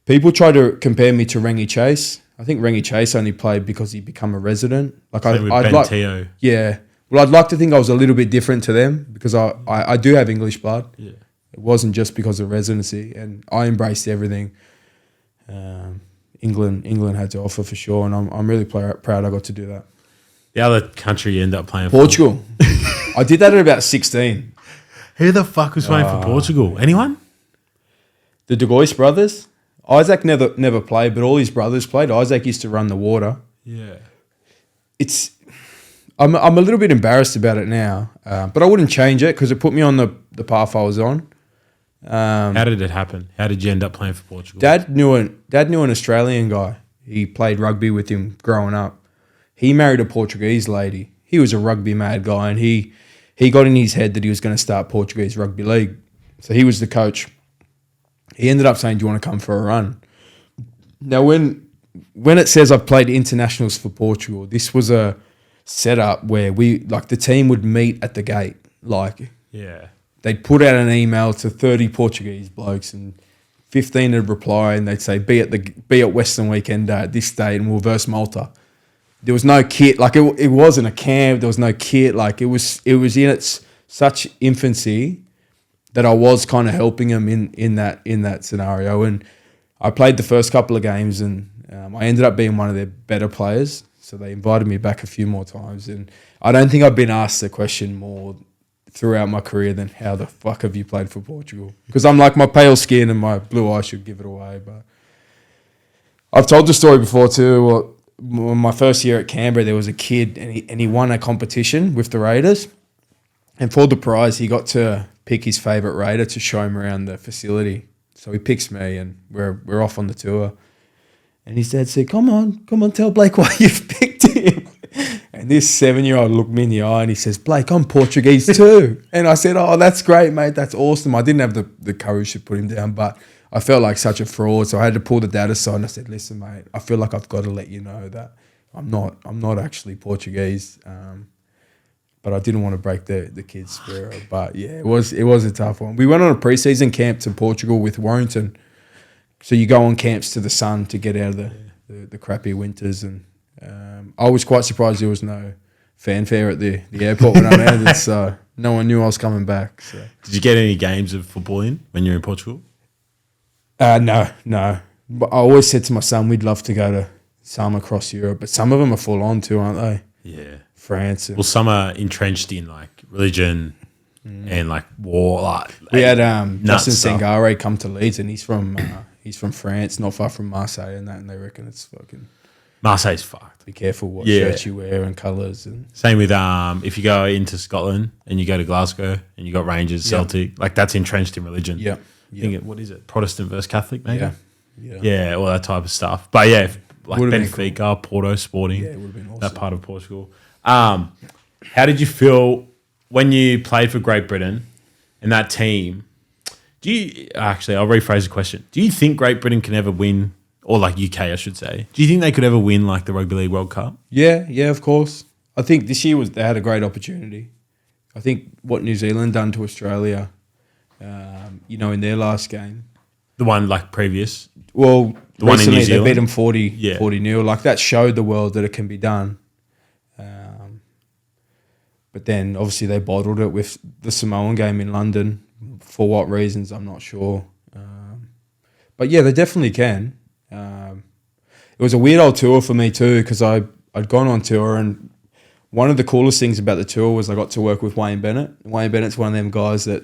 people try to compare me to Rengie Chase. I think Rengie Chase only played because he become a resident. Like, I'd like, yeah. Well, I'd like to think I was a little bit different to them because I do have English blood. Yeah. It wasn't just because of residency, and I embraced everything England had to offer for sure, and I'm really proud I got to do that. The other country you end up playing Portugal. I did that at about 16. Who the fuck was playing for Portugal? Anyone? The De Gois brothers. Isaac never played, but all his brothers played. Isaac used to run the water. Yeah. I'm a little bit embarrassed about it now, but I wouldn't change it because it put me on the path I was on. How did it happen? How did you end up playing for Portugal? Dad knew an Australian guy. He played rugby with him growing up. He married a Portuguese lady. He was a rugby mad guy, and he got in his head that he was going to start Portuguese rugby league. So he was the coach. he ended up saying, "Do you want to come for a run?" Now, when it says I've played internationals for Portugal, this was a setup where the team would meet at the gate. They'd put out an email to 30 Portuguese blokes, and 15 would reply, and they'd say, be at Western Weekend at this date, and we'll verse Malta. There was no kit. It wasn't a camp. There was no kit. It was in its such infancy that I was kind of helping them in that scenario. And I played the first couple of games, and I ended up being one of their better players. So they invited me back a few more times. And I don't think I've been asked the question more throughout my career than how the fuck have you played for Portugal? Because I'm like, my pale skin and my blue eyes should give it away. But I've told the story before too. Well, my first year at Canberra, there was a kid and he won a competition with the Raiders. And for the prize, he got to pick his favourite Raider to show him around the facility. So he picks me, and we're off on the tour. And his dad said, come on, tell Blake why you've picked him. And this 7-year-old looked me in the eye and he says, Blake, I'm Portuguese too. And I said, oh, that's great, mate. That's awesome. I didn't have the courage to put him down, but I felt like such a fraud. So I had to pull the dad aside and I said, listen, mate, I feel like I've got to let you know that I'm not actually Portuguese. But I didn't want to break the kid's spirit. But yeah, it was a tough one. We went on a preseason camp to Portugal with Warrington. So you go on camps to the sun to get out of the crappy winters. And I was quite surprised there was no fanfare at the airport when I landed. So no one knew I was coming back. So. Did you get any games of football in when you were in Portugal? No. But I always said to my son, we'd love to go to some across Europe. But some of them are full on too, aren't they? Yeah. France. Well, some are entrenched in religion and war. We had Justin Sangare come to Leeds, and he's from France, not far from Marseille, and they reckon it's fucking. Marseille's fucked. Be careful what shirts you wear and colours. And same with if you go into Scotland and you go to Glasgow and you got Rangers, Celtic, that's entrenched in religion. Yeah. What is it? Protestant versus Catholic, maybe. Yeah, all that type of stuff. But yeah, Benfica, cool. Porto, Sporting. Yeah, it would have been awesome. That part of Portugal. How did you feel when you played for Great Britain and that team? I'll rephrase the question. Do you think Great Britain can ever win, or UK, I should say? Do you think they could ever win the Rugby League World Cup? Yeah, of course. I think this year they had a great opportunity. I think what New Zealand done to Australia, in their last game. The one previous? Well, the one in New they Zealand? beat them 40-0. That showed the world that it can be done. But then obviously they bottled it with the Samoan game in London. For what reasons, I'm not sure. But yeah, they definitely can. It was a weird old tour for me too, because I'd gone on tour, and one of the coolest things about the tour was I got to work with Wayne Bennet. Wayne Bennett's one of them guys that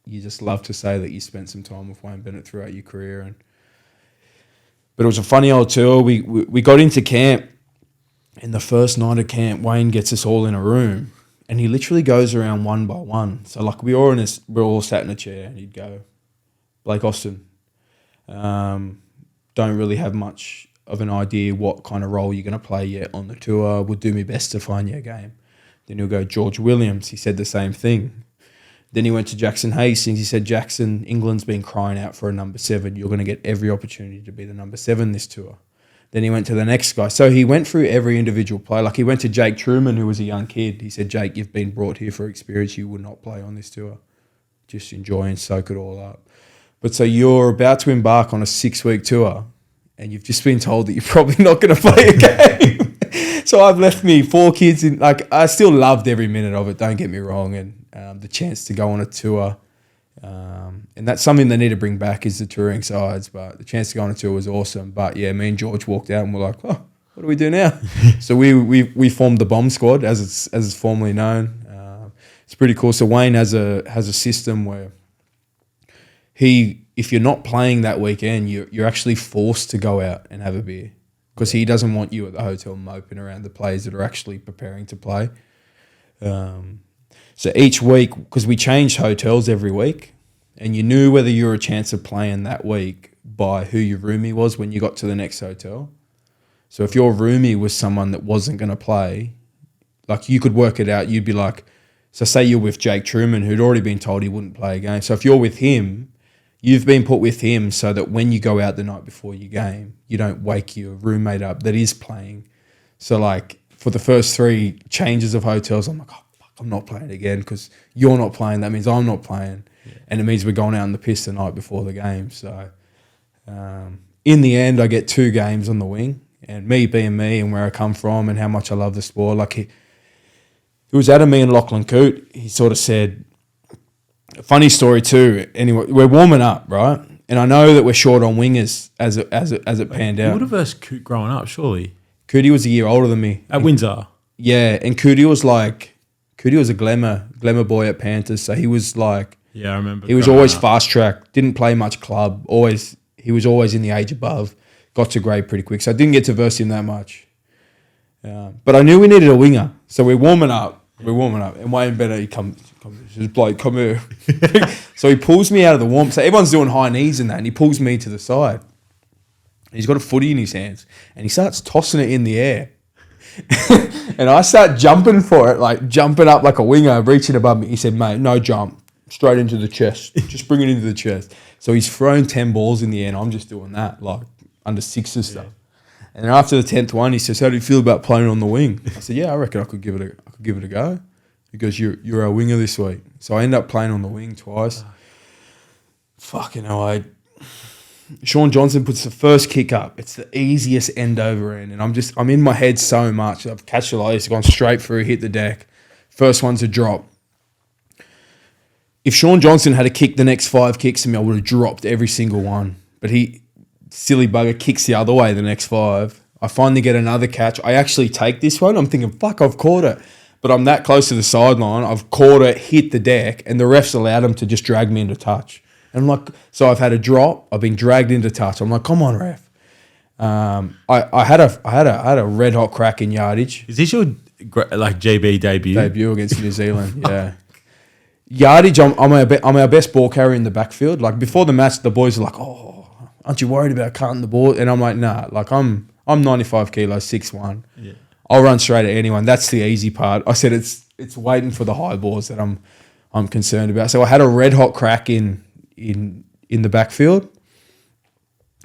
you just love to say that you spent some time with Wayne Bennet throughout your career. But it was a funny old tour. We got into camp, and the first night of camp, Wayne gets us all in a room. And he literally goes around one by one. So we're all sat in a chair, and he'd go, Blake Austin, don't really have much of an idea what kind of role you're going to play yet on the tour. Would do my best to find you a game. Then he'll go, George Williams. He said the same thing. Then he went to Jackson Hastings. He said, Jackson, England's been crying out for a number 7. You're going to get every opportunity to be the number 7 this tour. Then he went to the next guy. So he went through every individual player. He went to Jake Truman, who was a young kid. He said, Jake, you've been brought here for experience. You would not play on this tour. Just enjoy and soak it all up. But so you're about to embark on a 6-week tour, and you've just been told that you're probably not going to play a game. So I've left me 4 kids in. I still loved every minute of it, don't get me wrong. And the chance to go on a tour. And that's something they need to bring back is the touring sides. But the chance to go on a tour was awesome. But yeah, me and George walked out and we're like, oh, what do we do now? So we formed the Bomb Squad, as it's formerly known. It's pretty cool. So Wayne has a system where if you're not playing that weekend, you're actually forced to go out and have a beer, because he doesn't want you at the hotel moping around the players that are actually preparing to play. So each week, because we changed hotels every week, and you knew whether you were a chance of playing that week by who your roomie was when you got to the next hotel. So if your roomie was someone that wasn't going to play, you could work it out. You'd be so say you're with Jake Truman, who'd already been told he wouldn't play a game. So if you're with him, you've been put with him so that when you go out the night before your game, you don't wake your roommate up that is playing. So, like, for the first 3 changes of hotels, I'm like, oh, fuck, I'm not playing again because you're not playing. That means I'm not playing. Yeah. And it means we're going out on the piss the night before the game. So, in the end, I get 2 games on the wing. And me being me and where I come from and how much I love the sport, like, it was out of me and Lachlan Coote. He sort of said, funny story too. Anyway, we're warming up, right? And I know that we're short on wingers as it panned out. You would have versed Coote growing up, surely. Cootie was a year older than me. At Windsor? Yeah, and Cootie was a glamour boy at Panthers. So he was like... Yeah, I remember. He was always fast track, didn't play much club. He was always in the age above. Got to grade pretty quick. So I didn't get to verse him that much. But I knew we needed a winger. So we're warming up. And Wayne Bennet, he comes, says, Blake, come here. So he pulls me out of the warm. So everyone's doing high knees and that, and he pulls me to the side. He's got a footy in his hands, and he starts tossing it in the air. And I start jumping for it, like jumping up like a winger, reaching above me. He said, mate, no jump, straight into the chest. Just bring it into the chest. So he's thrown 10 balls in the air, and I'm just doing that, like under 6s stuff. And then after the 10th one, he says, how do you feel about playing on the wing? I said, yeah, I reckon I could give it a go. He goes, you're our winger this week. So I end up playing on the wing twice. Fucking hell, Sean Johnson puts the first kick up. It's the easiest end over end. And I'm in my head so much. I've catched the latest, gone straight through, hit the deck. First one's a drop. If Sean Johnson had a kick the next 5 kicks to me, I would have dropped every single one. But he, silly bugger, kicks the other way the next 5. I finally get another catch. I actually take this one. I'm thinking, fuck, I've caught it. But I'm that close to the sideline. I've caught it, hit the deck, and the refs allowed him to just drag me into touch. And I'm like, so I've had a drop. I've been dragged into touch. I'm like, come on, ref. I had a red hot crack in yardage. Is this your GB debut? Debut against New Zealand, yeah. Yardage, I'm our best ball carrier in the backfield. Like before the match, the boys are like, oh, aren't you worried about cutting the ball? And I'm like, nah. Like I'm 95 kilos, 6'1". Yeah. I'll run straight at anyone. That's the easy part. I said it's waiting for the high balls that I'm concerned about. So I had a red hot crack in the backfield.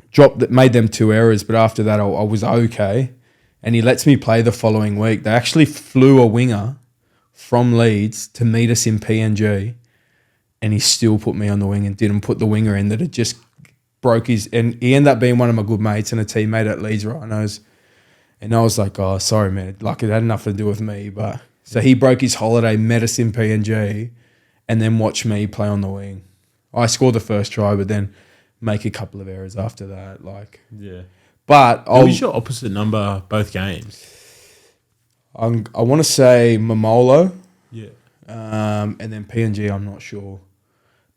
Dropped that, made them 2 errors, but after that I was okay. And he lets me play the following week. They actually flew a winger from Leeds to meet us in PNG, and he still put me on the wing and didn't put the winger in that had just broke his... And he ended up being one of my good mates and a teammate at Leeds Rhinos. And I was like, oh, sorry, man. Like, it had nothing to do with me. But so he broke his holiday, met us in PNG, and then watched me play on the wing. I scored the first try, but then make a couple of errors after that. Like, yeah. But what was your opposite number both games? I want to say Momolo. Yeah. And then PNG, I'm not sure.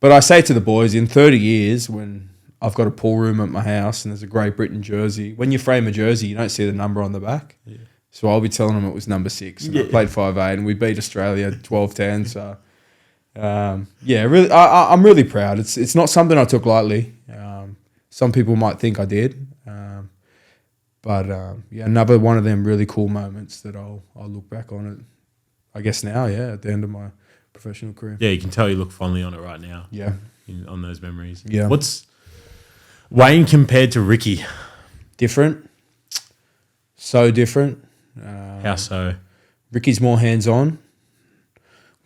But I say to the boys, in 30 years, when I've got a pool room at my house and there's a Great Britain jersey, when you frame a jersey, you don't see the number on the back. Yeah. So I'll be telling them it was number 6. And I played 5'8", and we beat Australia 12-10. So, really, I'm really proud. It's not something I took lightly. Some people might think I did. But another one of them really cool moments that I'll look back on it, I guess now, at the end of my professional career. Yeah, you can tell you look fondly on it right now. Yeah. On those memories. Yeah. What's Wayne compared to Ricky? Different. So different. How so? Ricky's more hands-on.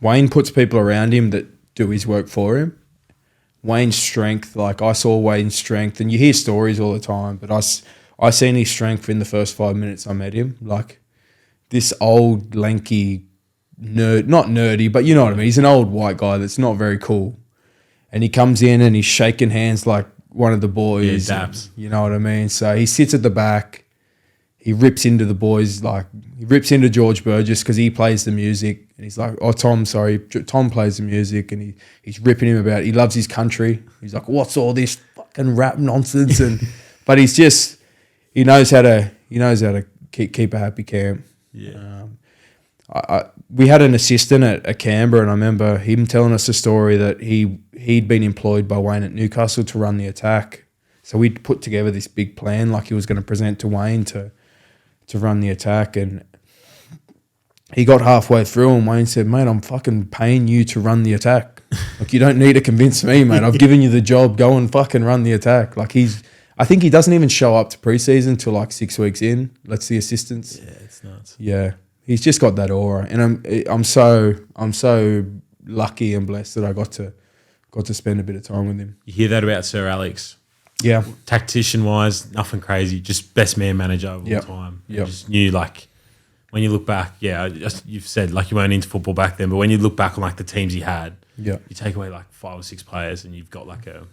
Wayne puts people around him that do his work for him. Wayne's strength, like I saw Wayne's strength, and you hear stories all the time, but I seen his strength in the first 5 minutes I met him. Like this old, lanky nerd, not nerdy, but you know what I mean. He's an old white guy that's not very cool. And he comes in and he's shaking hands like one of the boys. Yeah, daps. You know what I mean? So he sits at the back. He rips into the boys, like he rips into George Burgess because he plays the music. And he's like, oh, Tom plays the music. And he's ripping him about it. He loves his country. He's like, what's all this fucking rap nonsense? And but he's just... He knows how to keep a happy camp. Yeah. We had an assistant at Canberra, and I remember him telling us a story that he'd been employed by Wayne at Newcastle to run the attack. So we'd put together this big plan, like he was going to present to Wayne to run the attack, and he got halfway through, and Wayne said, "Mate, I'm fucking paying you to run the attack." Like, you don't need to convince me, mate. I've given you the job. Go and fucking run the attack. Like, I think he doesn't even show up to preseason till like 6 weeks in. Lets the assistants. Yeah, it's nuts. Yeah, he's just got that aura, and I'm so lucky and blessed that I got to spend a bit of time with him. You hear that about Sir Alex? Yeah, Tactician wise, nothing crazy. Just best man manager of all time. You just knew, like, when you look back, you've said like you weren't into football back then, but when you look back on like the teams he had, you take away like 5 or 6 players, and you've got like a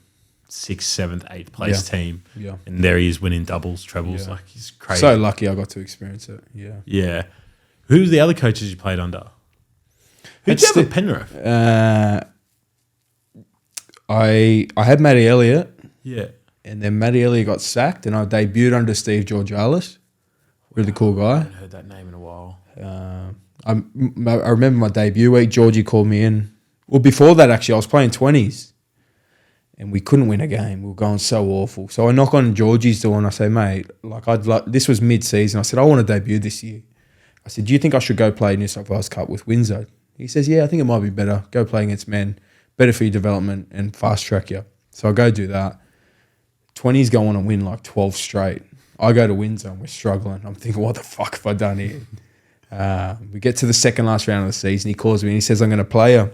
6th, 7th, 8th place team. Yeah, and there he is winning doubles, trebles. Like, he's crazy. So lucky I got to experience it. Yeah, yeah. Who's the other coaches you played under? Who did you have at Penrith? I had Matty Elliott. Yeah. And then Matty Elliott got sacked, and I debuted under Steve Georgalis. Really cool guy. I haven't heard that name in a while. I remember my debut week. Georgie called me in. Well, before that, actually, I was playing 20s, and we couldn't win a game. We were going so awful. So I knock on Georgie's door, and I say, mate, this was mid-season. I said, I want to debut this year. I said, do you think I should go play New South Wales Cup with Windsor? He says, yeah, I think it might be better. Go play against men. Better for your development and fast track you. So I go do that. 20s go on and win like 12 straight. I go to Windsor and we're struggling. I'm thinking, what the fuck have I done here? We get to the second last round of the season. He calls me and he says, I'm going to play you.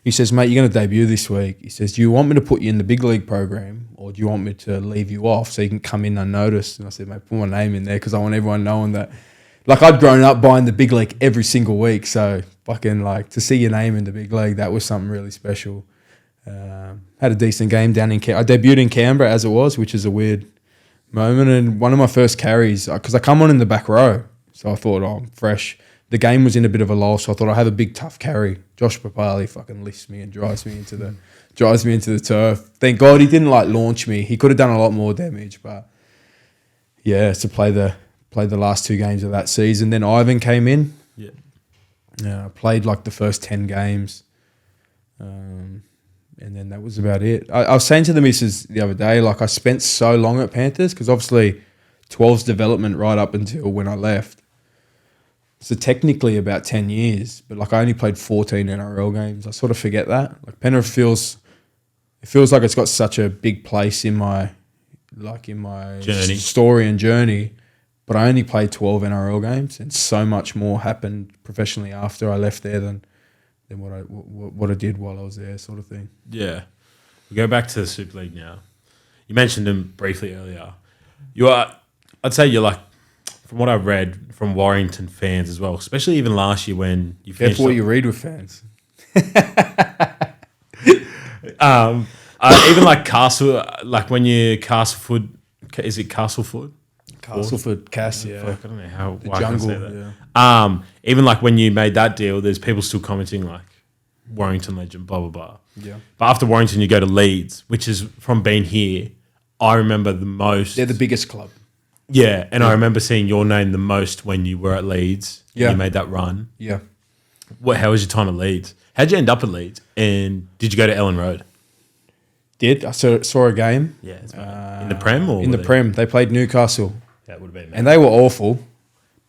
He says, mate, you're going to debut this week. He says, do you want me to put you in the big league program, or do you want me to leave you off so you can come in unnoticed? And I said, mate, put my name in there because I want everyone knowing that. Like, I'd grown up buying the big league every single week. So fucking like to see your name in the big league, that was something really special. Had a decent game down in I debuted in Canberra as it was, which is a weird moment. And one of my first carries, because I come on in the back row, so I thought, oh, I'm fresh. The game was in a bit of a lull, so I thought I'd have a big tough carry. Josh Papali fucking lifts me and drives me into the turf. Thank God he didn't like launch me. He could have done a lot more damage, but yeah, to play the last 2 games of that season. Then Ivan came in. Yeah, played like the first 10 games. And then that was about it. I was saying to the missus the other day, like, I spent so long at Panthers because obviously 12's development right up until when I left. So technically about 10 years, but like I only played 14 NRL games. I sort of forget that. Like Penrith feels like it's got such a big place in my journey. Story and journey. But I only played 12 NRL games, and so much more happened professionally after I left there than what I did while I was there, sort of thing. Yeah. We go back to the Super League now. You mentioned them briefly earlier. I'd say you're like, from what I've read, from Warrington fans as well, especially even last year when you finished. Careful what you read with fans. Even like Castle, like when you Castleford, is it Castleford? Castleford, Cass, yeah. Fuck, I don't know how. The why jungle, I can't say that. Even like when you made that deal, there's people still commenting like Warrington legend, blah blah blah. Yeah. But after Warrington, you go to Leeds, which is from being here. I remember the most. They're the biggest club. Yeah, and I remember seeing your name the most when you were at Leeds. Yeah. You made that run. Yeah. How was your time at Leeds? How'd you end up at Leeds? And did you go to Ellen Road? I saw a game. Yeah. In the Prem? Or in the Prem. They played Newcastle. That would have been. And they were awful,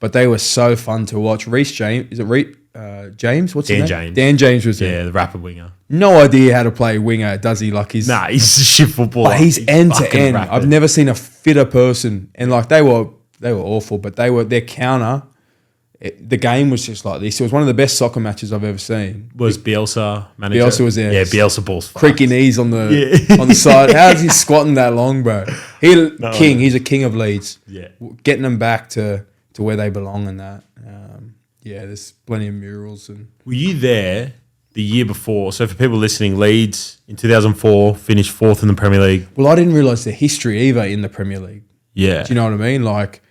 but they were so fun to watch. Reece James, is it James? What's his name? James. Dan James was there. Yeah, the rapid winger. No idea how to play winger, does he? Like he's a shit footballer. But he's end to end. Rapid. I've never seen a fitter person. And like they were awful, but their counter. The game was just like this. It was one of the best soccer matches I've ever seen. Was Bielsa manager? Bielsa was there. Yeah, Bielsa balls. Creaky knees on the side. How is he squatting that long, bro? He's a king of Leeds. Yeah, getting them back to where they belong and that. There's plenty of murals. And were you there the year before? So for people listening, Leeds in 2004 finished 4th in the Premier League. Well, I didn't realise the history either in the Premier League. Yeah, do you know what I mean? Like,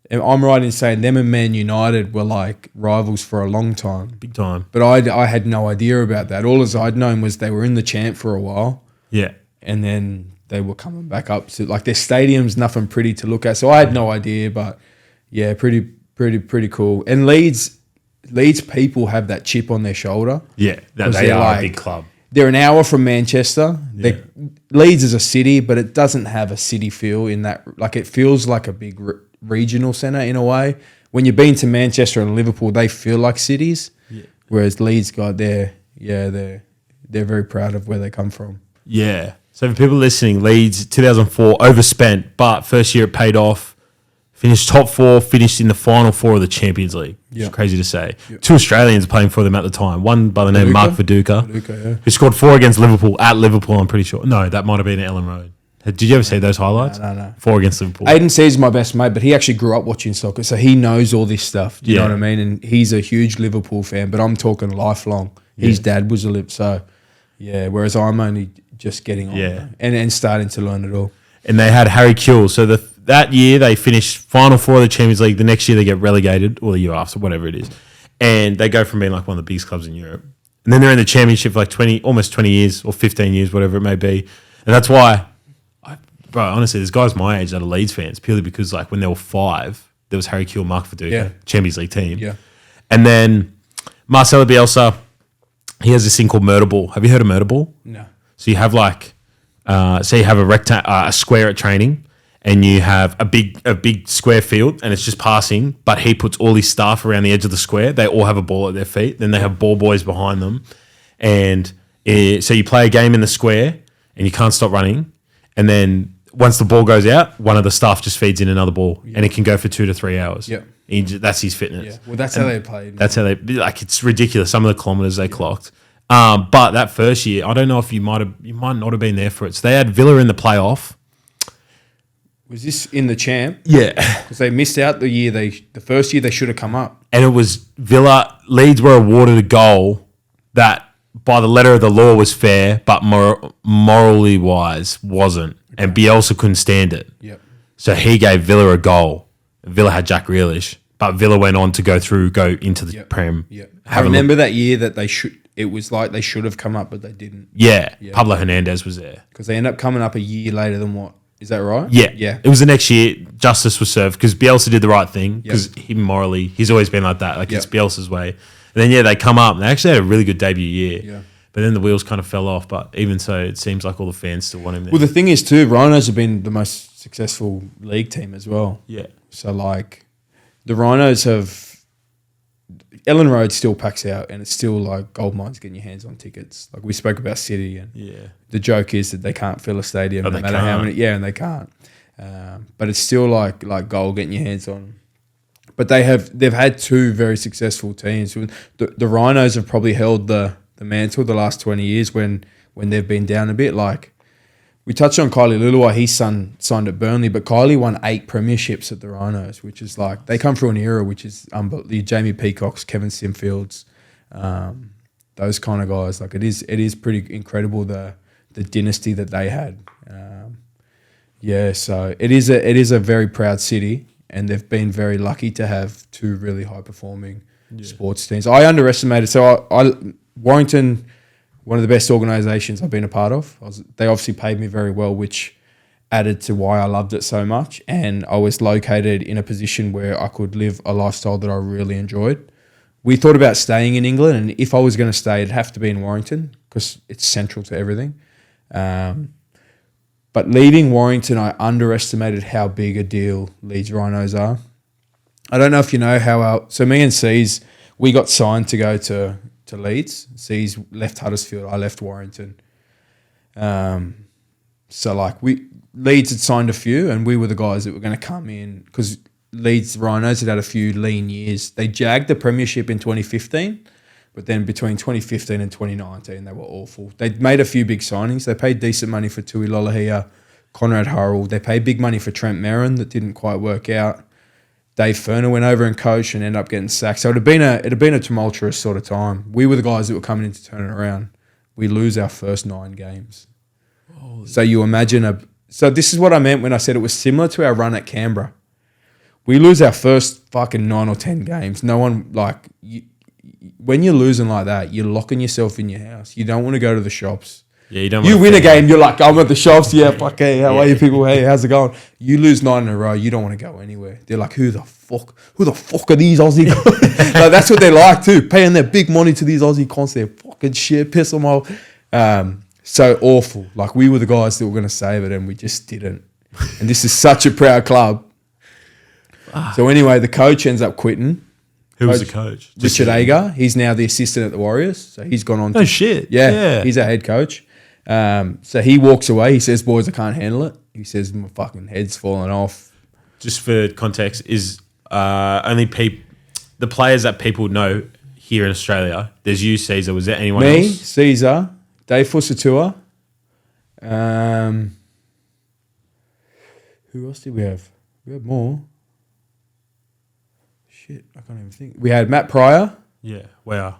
I'm right in saying them and Man United were like rivals for a long time. Big time. But I had no idea about that. All as I'd known was they were in the champ for a while. Yeah. And then they were coming back up to like their stadium's nothing pretty to look at. So I had no idea, but yeah, pretty cool. And Leeds people have that chip on their shoulder. Yeah, they are like a big club. They're an hour from Manchester. Yeah. Leeds is a city, but it doesn't have a city feel in that. Like it feels like a big regional centre in a way. When you've been to Manchester and Liverpool, they feel like cities. Yeah. Whereas Leeds got they're they're very proud of where they come from. Yeah. So for people listening, Leeds 2004 overspent, but first year it paid off. Finished top 4, finished in the final 4 of the Champions League. Which is crazy to say. Yep. 2 Australians playing for them at the time. One by the name of Mark Viduka, who scored 4 against Liverpool at Liverpool, I'm pretty sure. No, that might have been at Ellen Road. Did you ever see those highlights? No. 4 against Liverpool. Aiden C's my best mate, but he actually grew up watching soccer, so he knows all this stuff. Do you know what I mean? And he's a huge Liverpool fan, but I'm talking lifelong. His dad was a so yeah. Whereas I'm only just getting on, and starting to learn it all. And they had Harry Kewell. So that year they finished final 4 of the Champions League. The next year they get relegated, or the year after, whatever it is, and they go from being like one of the biggest clubs in Europe, and then they're in the Championship for like almost 20 years or 15 years, whatever it may be, and that's why. Bro, honestly, there's guys my age that are Leeds fans purely because, like, when they were 5, there was Harry Kewell, Mark Viduka, Champions League team. Yeah. And then Marcelo Bielsa, he has this thing called murder ball. Have you heard of murder ball? No. So you have, like, say you have a square at training and you have a big square field and it's just passing, but he puts all his staff around the edge of the square. They all have a ball at their feet. Then they have ball boys behind them. And so you play a game in the square and you can't stop running. And then once the ball goes out, one of the staff just feeds in another ball, and it can go for 2 to 3 hours. Yeah, that's his fitness. Yeah, well, that's how they played. That's how it's ridiculous. Some of the kilometers they clocked. But that first year, I don't know if you might not have been there for it. So they had Villa in the playoff. Was this in the champ? Yeah, because they missed out the first year they should have come up, and it was Villa. Leeds were awarded a goal that, by the letter of the law, was fair, but morally wise wasn't. And Bielsa couldn't stand it. Yep. So he gave Villa a goal. Villa had Jack Grealish, but Villa went on to go into the Prem. Yep. I remember that year that it was like they should have come up, but they didn't. Yeah. Pablo Hernandez was there. Because they ended up coming up a year later than what? Is that right? Yeah. Yeah. It was the next year. Justice was served because Bielsa did the right thing because he's always been like that. Like it's Bielsa's way. And then, they come up. And they actually had a really good debut year. Yeah. But then the wheels kind of fell off. But even so, it seems like all the fans still want him there. Well, the thing is too, Rhinos have been the most successful league team as well. Yeah. So, like, the Rhinos have... Ellen Road still packs out, and it's still, like, gold mines getting your hands on tickets. Like, we spoke about City, and the joke is that they can't fill a stadium no matter how many... Yeah, and they can't. But it's still, like gold getting your hands on. But they've had 2 very successful teams. The Rhinos have probably held the mantle the last 20 years when they've been down a bit. Like, we touched on Kylie Lulua, his son signed at Burnley, but Kylie won 8 premierships at the Rhinos, which is like, they come through an era which is unbelievable. Jamie Peacocks, Kevin Simfields, those kind of guys. Like, it is pretty incredible the dynasty that they had. So it is a very proud city, and they've been very lucky to have 2 really high performing sports teams. I underestimated, so I Warrington, one of the best organisations I've been a part of. They obviously paid me very well, which added to why I loved it so much. And I was located in a position where I could live a lifestyle that I really enjoyed. We thought about staying in England, and if I was going to stay, it'd have to be in Warrington because it's central to everything. But leaving Warrington, I underestimated how big a deal Leeds Rhinos are. I don't know if you know so me and C's, we got signed to go to Leeds. C's left Huddersfield, I left Warrington. So like Leeds had signed a few, and we were the guys that were going to come in because Leeds Rhinos had a few lean years. They jagged the premiership in 2015, but then between 2015 and 2019, they were awful. They made a few big signings. They paid decent money for Tui Lolohea, Conrad Hurrell. They paid big money for Trent Merrin that didn't quite work out. Dave Ferner went over and coached and ended up getting sacked. So it had been a tumultuous sort of time. We were the guys that were coming in to turn it around. We lose our first 9 games. So you imagine so this is what I meant when I said it was similar to our run at Canberra. We lose our first fucking 9 or 10 games. No one, like, when you're losing like that, you're locking yourself in your house. You don't want to go to the shops. Yeah, you don't. You win a game, you're like, I'm at the shops. Yeah, fuck, hey, how are you people? Hey, how's it going? You lose 9 in a row, you don't want to go anywhere. They're like, who the fuck are these Aussie guys? Like, that's what they like too, paying their big money to these Aussie cons. They're fucking shit, piss them off. So awful. Like, we were the guys that were going to save it, and we just didn't. And this is such a proud club. So anyway, the coach ends up quitting. Who was the coach? Richard Agar. He's now the assistant at the Warriors. So he's gone on. Oh, shit. Yeah. He's a head coach. So he walks away. He says, boys, I can't handle it. He says, my fucking head's falling off. Just for context, is only the players that people know here in Australia. There's you, Caesar. Was there anyone else? Me, Caesar, Dave Fusatua. Who else did we have? We had more. Shit, I can't even think. We had Matt Pryor. Yeah, wow.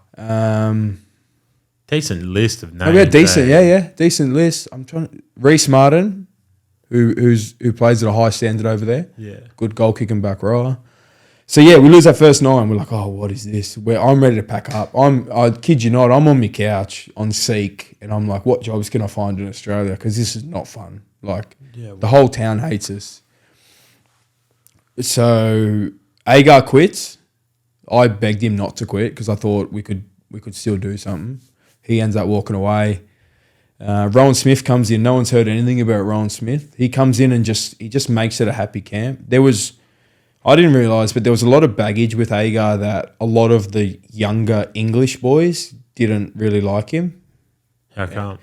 Decent list of names. We had decent, decent list. I'm trying to Reece Martin, who plays at a high standard over there. Yeah, good goal kicking back rower. So yeah, we lose our first 9. We're like, oh, what is this? I'm ready to pack up. I kid you not, I'm on my couch on Seek, and I'm like, what jobs can I find in Australia? Because this is not fun. Like, the whole town hates us. So Agar quits. I begged him not to quit because I thought we could still do something. He ends up walking away. Rowan Smith comes in. No one's heard anything about Rowan Smith. He comes in and he just makes it a happy camp. I didn't realise, but there was a lot of baggage with Agar that a lot of the younger English boys didn't really like him. How come?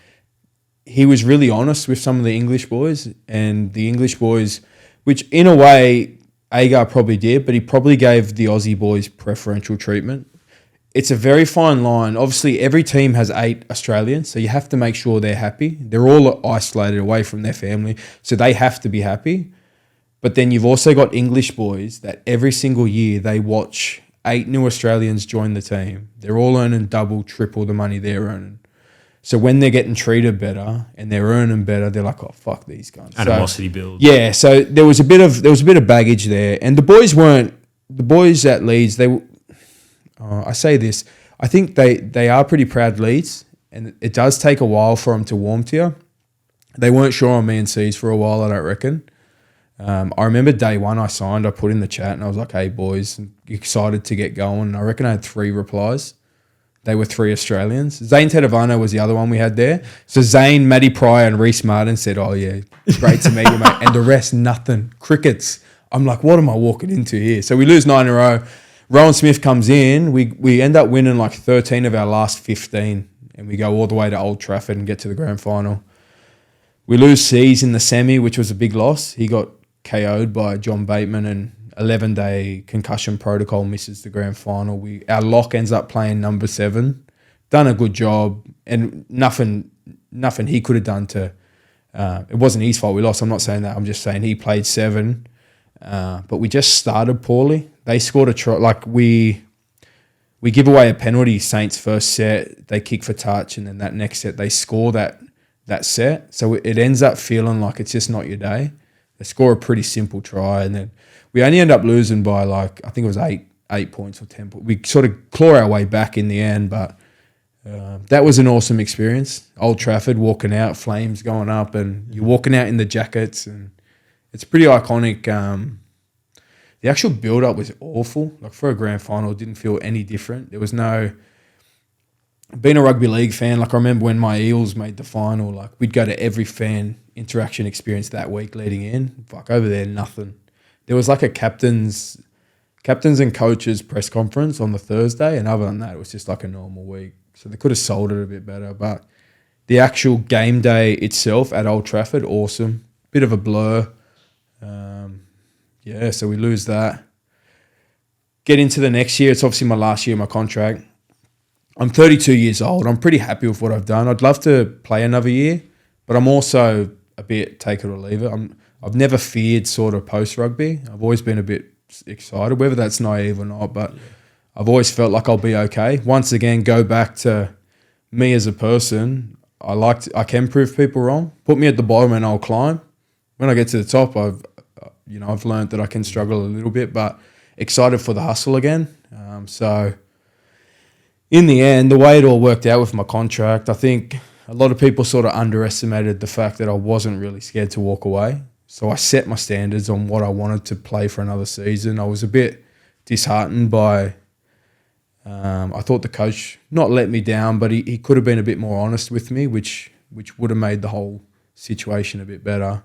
He was really honest with some of the English boys, and the English boys, which in a way Agar probably did, but he probably gave the Aussie boys preferential treatment. It's a very fine line. Obviously, every team has 8 Australians, so you have to make sure they're happy. They're all isolated away from their family, so they have to be happy. But then you've also got English boys that every single year they watch 8 new Australians join the team. They're all earning double, triple the money they're earning. So when they're getting treated better and they're earning better, they're like, oh, fuck these guys. Animosity builds. Yeah, so there was a bit of baggage there. And the boys at Leeds, I say this, I think they are pretty proud Leeds, and it does take a while for them to warm to you. They weren't sure on me and C's for a while, I don't reckon. I remember day one I signed, I put in the chat and I was like, hey boys, excited to get going. And I reckon I had 3 replies. They were 3 Australians. Zane Tedavano was the other one we had there. So Zane, Matty Pryor and Reece Martin said, oh yeah, great to meet you, mate. And the rest, nothing. Crickets. I'm like, what am I walking into here? So we lose 9 in a row. Rowan Smith comes in. We end up winning like 13 of our last 15. And we go all the way to Old Trafford and get to the grand final. We lose C's in the semi, which was a big loss. He got KO'd by John Bateman, and 11-day concussion protocol, misses the grand final. Our lock ends up playing number 7. Done a good job, and nothing he could have done to. It wasn't his fault we lost. I'm not saying that. I'm just saying he played 7, but we just started poorly. They scored a try. Like we give away a penalty. Saints first set, they kick for touch, and then that next set they score that set. So it ends up feeling like it's just not your day. They score a pretty simple try, and then we only end up losing by like, I think it was 8 points or 10 points. We sort of claw our way back in the end, but that was an awesome experience. Old Trafford, walking out, flames going up, and you're walking out in the jackets, and it's pretty iconic. The actual build-up was awful. Like for a grand final, it didn't feel any different. There was no... Being a rugby league fan, like I remember when my Eels made the final, like we'd go to every fan interaction experience that week leading in. Fuck, over there, nothing. There was like a captains and coaches press conference on the Thursday, and other than that, it was just like a normal week. So they could have sold it a bit better, but the actual game day itself at Old Trafford, awesome. Bit of a blur. So we lose that. Get into the next year. It's obviously my last year of my contract. I'm 32 years old. I'm pretty happy with what I've done. I'd love to play another year, but I'm also a bit take it or leave it. I've never feared sort of post-rugby. I've always been a bit excited, whether that's naive or not, but I've always felt like I'll be okay. Once again, go back to me as a person. I can prove people wrong. Put me at the bottom and I'll climb. When I get to the top, I've learned that I can struggle a little bit, but excited for the hustle again. So in the end, the way it all worked out with my contract, I think a lot of people sort of underestimated the fact that I wasn't really scared to walk away. So I set my standards on what I wanted to play for another season. I was a bit disheartened by, I thought the coach not let me down, but he could have been a bit more honest with me, which would have made the whole situation a bit better.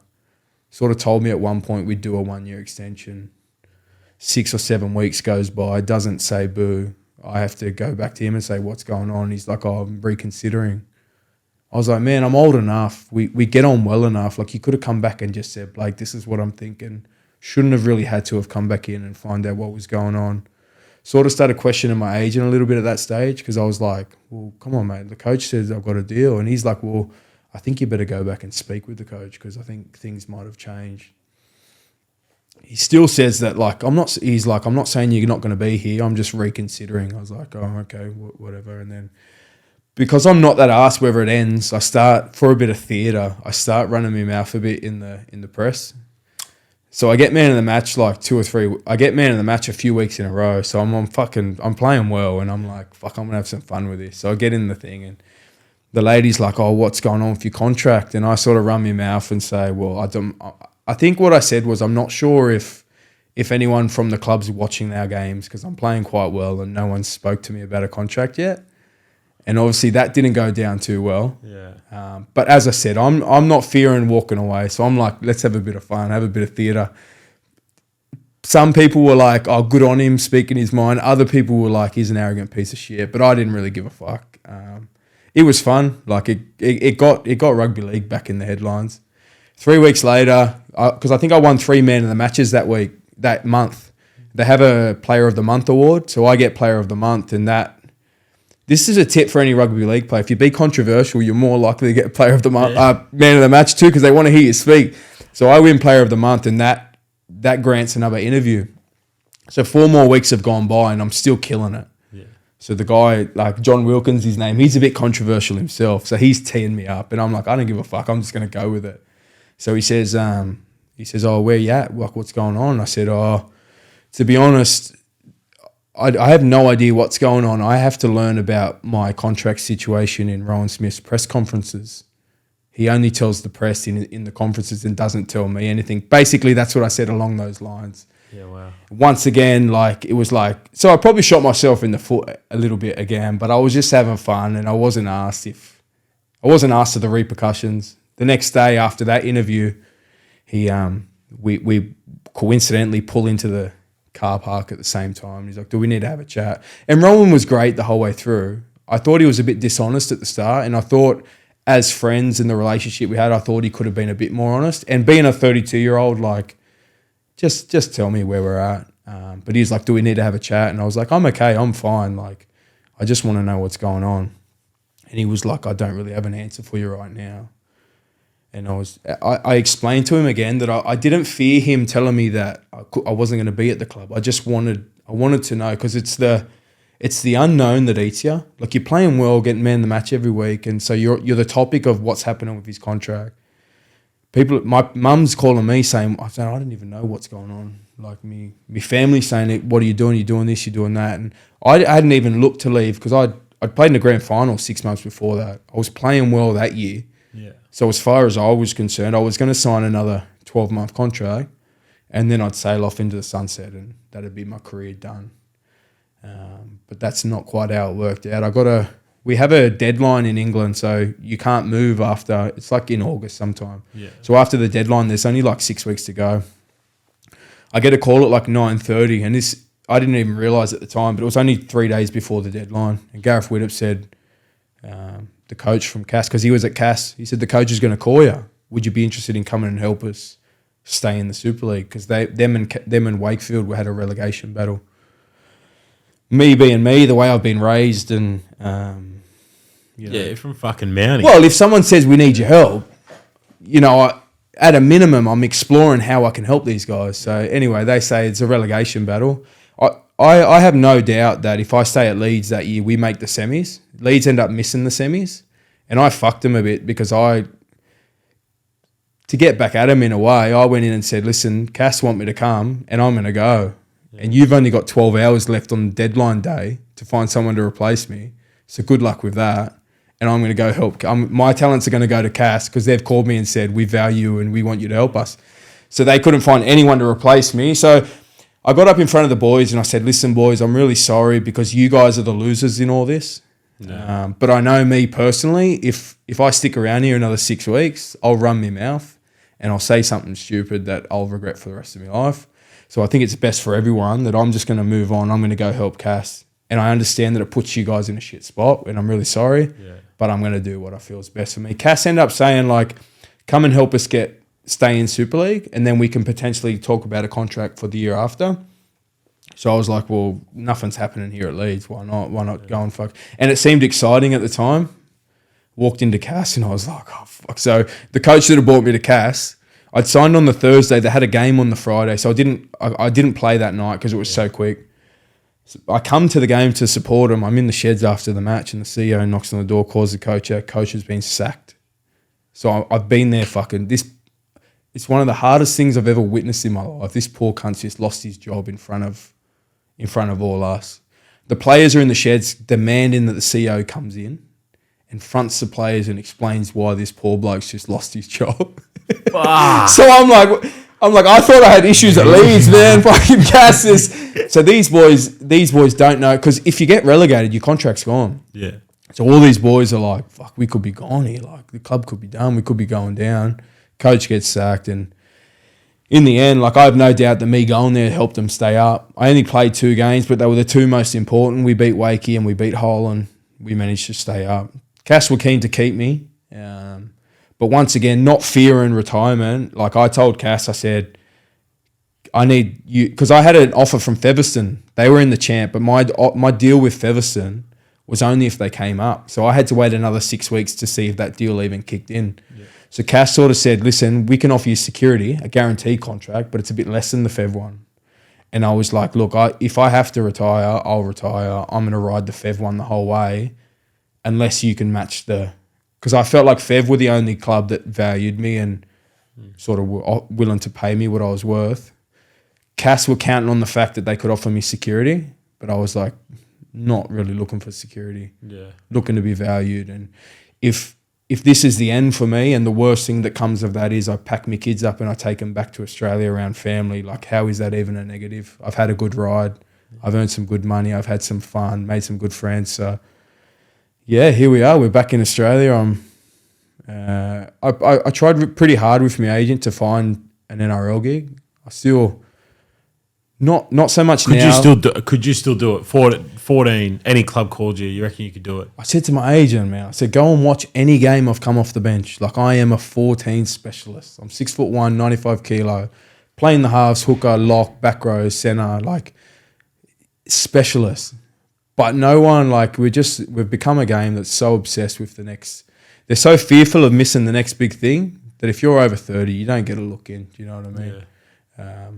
Sort of told me at one point we'd do a 1-year extension. 6 or 7 weeks goes by, doesn't say boo. I have to go back to him and say, what's going on? He's like, oh, I'm reconsidering. I was like, man, I'm old enough. We get on well enough. Like, you could have come back and just said, Blake, this is what I'm thinking. Shouldn't have really had to have come back in and find out what was going on. Sort of started questioning my agent a little bit at that stage because I was like, well, come on, mate. The coach says I've got a deal. And he's like, well, I think you better go back and speak with the coach because I think things might have changed. He still says that, like, I'm not saying you're not going to be here. I'm just reconsidering. I was like, oh, okay, whatever. And then because I'm not that arsed whether it ends, I start, for a bit of theatre, I start running my mouth a bit in the press. So I get man of the match I get man of the match a few weeks in a row. So I'm playing well and I'm like, fuck, I'm going to have some fun with this. So I get in the thing and the lady's like, oh, what's going on with your contract? And I sort of run my mouth and say, well, I think what I said was I'm not sure if anyone from the club's watching our games because I'm playing quite well and no one spoke to me about a contract yet. And obviously that didn't go down too well. Yeah. But as I said, I'm not fearing walking away. So I'm like, let's have a bit of fun, have a bit of theatre. Some people were like, oh, good on him, speaking his mind. Other people were like, he's an arrogant piece of shit. But I didn't really give a fuck. It was fun. Like it got rugby league back in the headlines. 3 weeks later, because I think I won 3 man of the matches that month. They have a Player of the Month award. So I get Player of the Month and this is a tip for any rugby league player. If you be controversial, you're more likely to get Player of the Month, Man of the Match too, because they want to hear you speak. So I win Player of the Month, and that grants another interview. So 4 more weeks have gone by, and I'm still killing it. Yeah. So the guy, like John Wilkins, his name, he's a bit controversial himself. So he's teeing me up, and I'm like, I don't give a fuck. I'm just going to go with it. So he says, oh, where you at? Like, what's going on? I said, oh, to be honest, I have no idea what's going on. I have to learn about my contract situation in Rowan Smith's press conferences. He only tells the press in the conferences and doesn't tell me anything. Basically, that's what I said along those lines. Yeah, wow. Once again, so I probably shot myself in the foot a little bit again, but I was just having fun and I wasn't asked of the repercussions. The next day after that interview, we coincidentally pull into the car park at the same time. He's like, do we need to have a chat? And Rowan was great the whole way through. I thought he was a bit dishonest at the start, and I thought as friends in the relationship we had, I thought he could have been a bit more honest. And being a 32-year-old, like, just tell me where we're at. But he's like, do we need to have a chat? And I was like, I'm okay, I'm fine. Like, I just want to know what's going on. And he was like, I don't really have an answer for you right now. And I explained to him again that I didn't fear him telling me that I wasn't going to be at the club. I wanted to know because it's the unknown that eats you. Like, you're playing well, getting man of the match every week, and so you're the topic of what's happening with his contract. My mum's calling me saying, I don't even know what's going on. Like, me family saying, what are you doing? You're doing this, you're doing that. And I hadn't even looked to leave because I'd played in the grand final 6 months before that. I was playing well that year. Yeah. So as far as I was concerned, I was going to sign another 12-month contract and then I'd sail off into the sunset and that'd be my career done. But that's not quite how it worked out. We have a deadline in England, so you can't move after, it's like in August sometime. Yeah. So after the deadline, there's only like 6 weeks to go. I get a call at like 9:30 and this, I didn't even realise at the time, but it was only 3 days before the deadline. And Gareth Widdop said, the coach from Cass, because he was at Cass, he said, the coach is going to call you. Would you be interested in coming and help us stay in the Superleague? Because them and Wakefield had a relegation battle. Me being me, the way I've been raised and... you're from fucking Mountie. Well, if someone says we need your help, at a minimum, I'm exploring how I can help these guys. So anyway, they say it's a relegation battle. I have no doubt that if I stay at Leeds that year, we make the semis. Leeds end up missing the semis. And I fucked them a bit because to get back at them in a way, I went in and said, listen, Cass want me to come and I'm going to go. Yeah. And you've only got 12 hours left on the deadline day to find someone to replace me. So good luck with that. And I'm going to go help. My talents are going to go to Cass because they've called me and said, we value and we want you to help us. So they couldn't find anyone to replace me. So I got up in front of the boys and I said, listen, boys, I'm really sorry because you guys are the losers in all this. No. But I know me personally, if I stick around here another 6 weeks, I'll run my mouth and I'll say something stupid that I'll regret for the rest of my life. So I think it's best for everyone that I'm just going to move on. I'm going to go help Cass. And I understand that it puts you guys in a shit spot, and I'm really sorry. Yeah. But I'm going to do what I feel is best for me. Cass ended up saying, like, come and help us stay in Super League, and then we can potentially talk about a contract for the year after. So I was like, well, nothing's happening here at Leeds. Why not? Why not go and fuck? And it seemed exciting at the time. Walked into Cass and I was like, oh, fuck. So the coach that had brought me to Cass, I'd signed on the Thursday. They had a game on the Friday. So I didn't play that night because it was so quick. So I come to the game to support him. I'm in the sheds after the match and the CEO knocks on the door, calls the coach out. Coach has been sacked. So I've been there fucking this. It's one of the hardest things I've ever witnessed in my life. This poor cunt's just lost his job in front of all us. The players are in the sheds demanding that the CEO comes in and fronts the players and explains why this poor bloke's just lost his job. So I'm like, I thought I had issues at Leeds, man. Fucking Cass this. So these boys don't know, because if you get relegated, your contract's gone. Yeah. So all these boys are like, fuck, we could be gone here. Like, the club could be done. We could be going down. Coach gets sacked, and in the end, like, I have no doubt that me going there helped them stay up. I only played 2 games, but they were the 2 most important. We beat Wakey and we beat Hull, and we managed to stay up. Cass were keen to keep me, but once again, not fearing retirement. Like, I told Cass, I said, I need you, because I had an offer from Featherstone. They were in the champ, but my deal with Featherstone was only if they came up. So I had to wait another 6 weeks to see if that deal even kicked in. Yeah. So Cass sort of said, listen, we can offer you security, a guaranteed contract, but it's a bit less than the Fev one. And I was like, look, if I have to retire, I'll retire. I'm going to ride the Fev one the whole way, unless you can match because I felt like Fev were the only club that valued me and sort of were willing to pay me what I was worth. Cass were counting on the fact that they could offer me security, but I was like, not really looking for security. Yeah. Looking to be valued. And if this is the end for me, and the worst thing that comes of that is I pack my kids up and I take them back to Australia around family, like, how is that even a negative? I've had a good ride. I've earned some good money. I've had some fun, made some good friends. So, yeah, here we are. We're back in Australia. I tried pretty hard with my agent to find an NRL gig. I still... Not so much now. Could you still do it? 14, any club called you, you reckon you could do it? I said to my agent, man, I said, go and watch any game I've come off the bench. Like, I am a 14 specialist. I'm 6'1", 95 kilo, playing the halves, hooker, lock, back row, centre, like, specialist. But no one, like, we've become a game that's so obsessed with the next. They're so fearful of missing the next big thing that if you're over 30, you don't get a look in. Do you know what I mean? Yeah.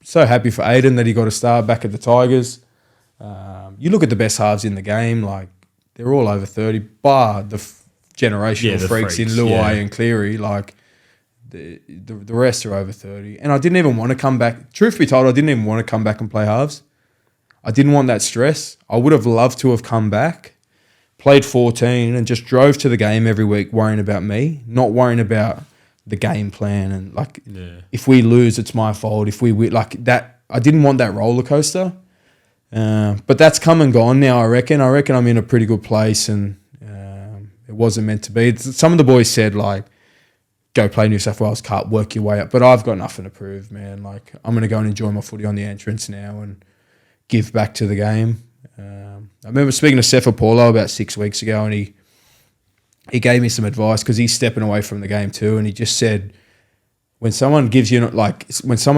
So happy for Aiden that he got a start back at the Tigers. You look at the best halves in the game, like, they're all over 30, bar the generational freaks in Luai and Cleary. Like, the rest are over 30. And I didn't even want to come back. Truth be told, I didn't even want to come back and play halves. I didn't want that stress. I would have loved to have come back, played 14, and just drove to the game every week worrying about me, not worrying about the game plan, and like, if we lose, it's my fault. If we win, like that, I didn't want that roller coaster. But that's come and gone now. I reckon I'm in a pretty good place, and it wasn't meant to be. Some of the boys said, like, go play New South Wales Cup, work your way up. But I've got nothing to prove, man. Like, I'm going to go and enjoy my footy on the entrance now and give back to the game. I remember speaking to Seth Apollo about 6 weeks ago, and he gave me some advice because he's stepping away from the game too, and he just said, when someone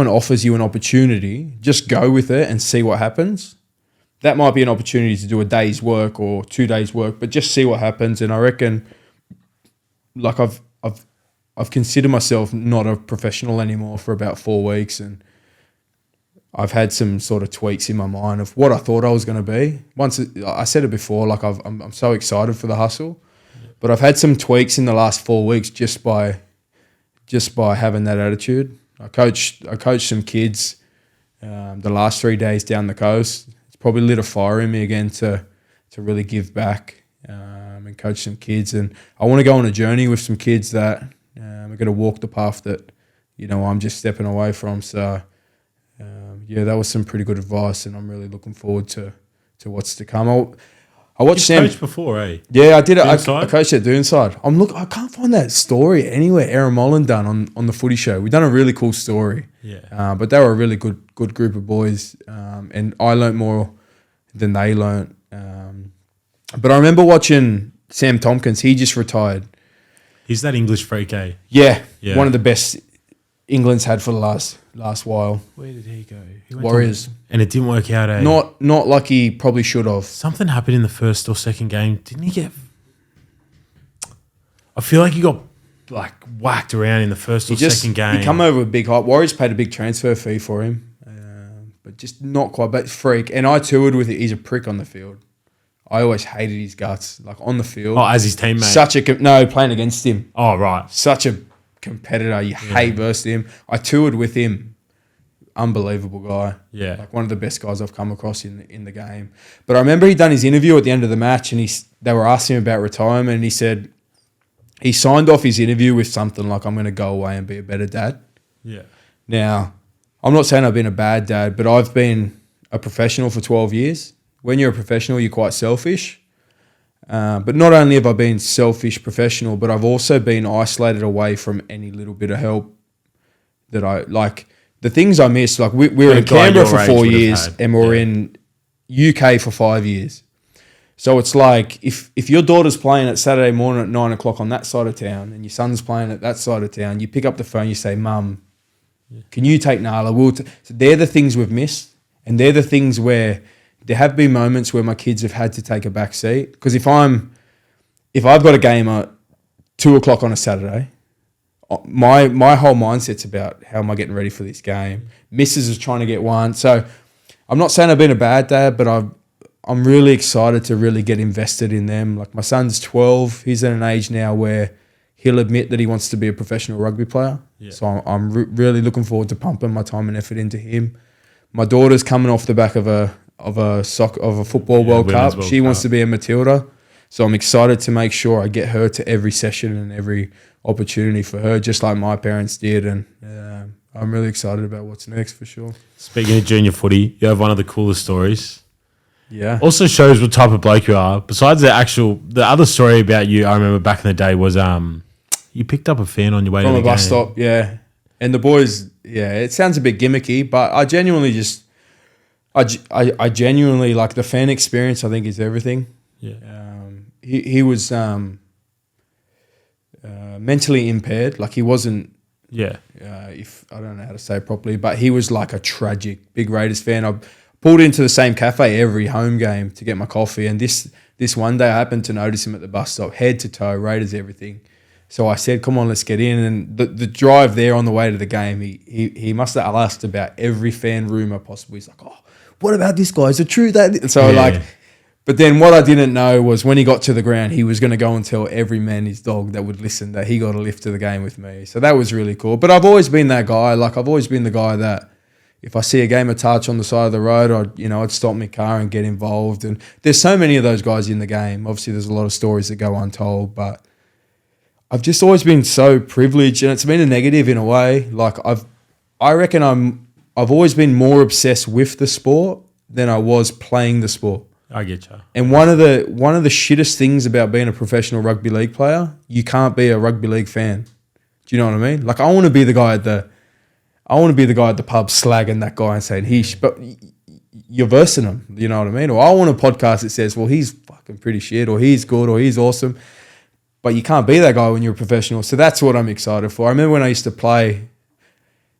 offers you an opportunity, just go with it and see what happens. That might be an opportunity to do a day's work or 2 days' work, but just see what happens. And I reckon, like, I've considered myself not a professional anymore for about 4 weeks, and I've had some sort of tweaks in my mind of what I thought I was going to be. I said it before, like, I'm so excited for the hustle. But I've had some tweaks in the last 4 weeks just by having that attitude. I coached some kids the last 3 days down the coast. It's probably lit a fire in me again to really give back and coach some kids. And I want to go on a journey with some kids that are going to walk the path that, I'm just stepping away from. So, that was some pretty good advice, and I'm really looking forward to what's to come. I watched Sam. Coached before, eh? Yeah, I did it. I Doonside? coached at Doonside. I can't find that story anywhere. Aaron Mullen done on the Footy Show. We done a really cool story. Yeah. But they were a really good group of boys, and I learnt more than they learnt. But I remember watching Sam Tompkins. He just retired. He's that English freak, eh? Yeah, Yeah. one of the best England's had for the last while. Where did he go? He went Warriors. and it didn't work out, eh? Not like he probably should have. Something happened in the first or second game. Didn't he get... I feel like he got like whacked around in the first or second game. He come over with big hype. Warriors paid a big transfer fee for him, but just not quite. But freak. And I toured with it. He's a prick on the field. I always hated his guts, like on the field. Oh, as his teammate. Playing against him. Oh, right. Such a competitor. You hate versus him. I toured with him. Unbelievable guy. Yeah. Like one of the best guys I've come across in the game. But I remember he'd done his interview at the end of the match, and they were asking him about retirement, and he said he signed off his interview with something like, "I'm going to go away and be a better dad." Yeah. Now, I'm not saying I've been a bad dad, but I've been a professional for 12 years. When you're a professional, you're quite selfish. But not only have I been selfish professional, but I've also been isolated away from any little bit of help that I like. The things I miss, like we were in Canberra for 4 years and we're in UK for 5 years. So it's like if your daughter's playing at Saturday morning at 9 o'clock on that side of town and your son's playing at that side of town, you pick up the phone, you say, "Mum, can you take Nala?" So they're the things we've missed, and they're the things where there have been moments where my kids have had to take a back seat. Because if I've got a game at 2 o'clock on a Saturday, my whole mindset's about how am I getting ready for this game. Missus is trying to get one. So I'm not saying I've been a bad dad, but I'm really excited to really get invested in them. Like my son's 12. He's at an age now where he'll admit that he wants to be a professional rugby player. Yeah. So I'm really looking forward to pumping my time and effort into him. My daughter's coming off the back of a football World Cup. She wants to be a Matilda. So I'm excited to make sure I get her to every session and every opportunity for her, just like my parents did. And I'm really excited about what's next for sure. Speaking of junior footy, you have one of the coolest stories. Yeah. Also shows what type of bloke you are. Besides the other story about you, I remember back in the day was you picked up a fan on your way to the game. From a bus stop, yeah. And the boys, yeah, it sounds a bit gimmicky, but I genuinely I genuinely like the fan experience. I think is everything. Yeah. He was mentally impaired. Like he wasn't. Yeah. If I don't know how to say it properly, but he was like a tragic big Raiders fan. I pulled into the same cafe every home game to get my coffee, and this one day I happened to notice him at the bus stop, head to toe, Raiders everything. So I said, "Come on, let's get in." And the drive there on the way to the game, he must have asked about every fan rumor possible. He's like, "Oh, what about this guy? Is it true that?" So but then what I didn't know was when he got to the ground, he was going to go and tell every man his dog that would listen that he got a lift to the game with me. So that was really cool. But I've always been that guy. Like I've always been the guy that if I see a game of touch on the side of the road, I'd stop my car and get involved. And there's so many of those guys in the game. Obviously, there's a lot of stories that go untold, but I've just always been so privileged, and it's been a negative in a way. Like I reckon I've always been more obsessed with the sport than I was playing the sport. I get you. And one of the shittest things about being a professional rugby league player, you can't be a rugby league fan. Do you know what I mean? Like I want to be the guy at the pub slagging that guy and saying but you're versing him. You know what I mean? Or I want a podcast that says, well, he's fucking pretty shit, or he's good, or he's awesome. But you can't be that guy when you're a professional. So that's what I'm excited for. I remember when I used to play,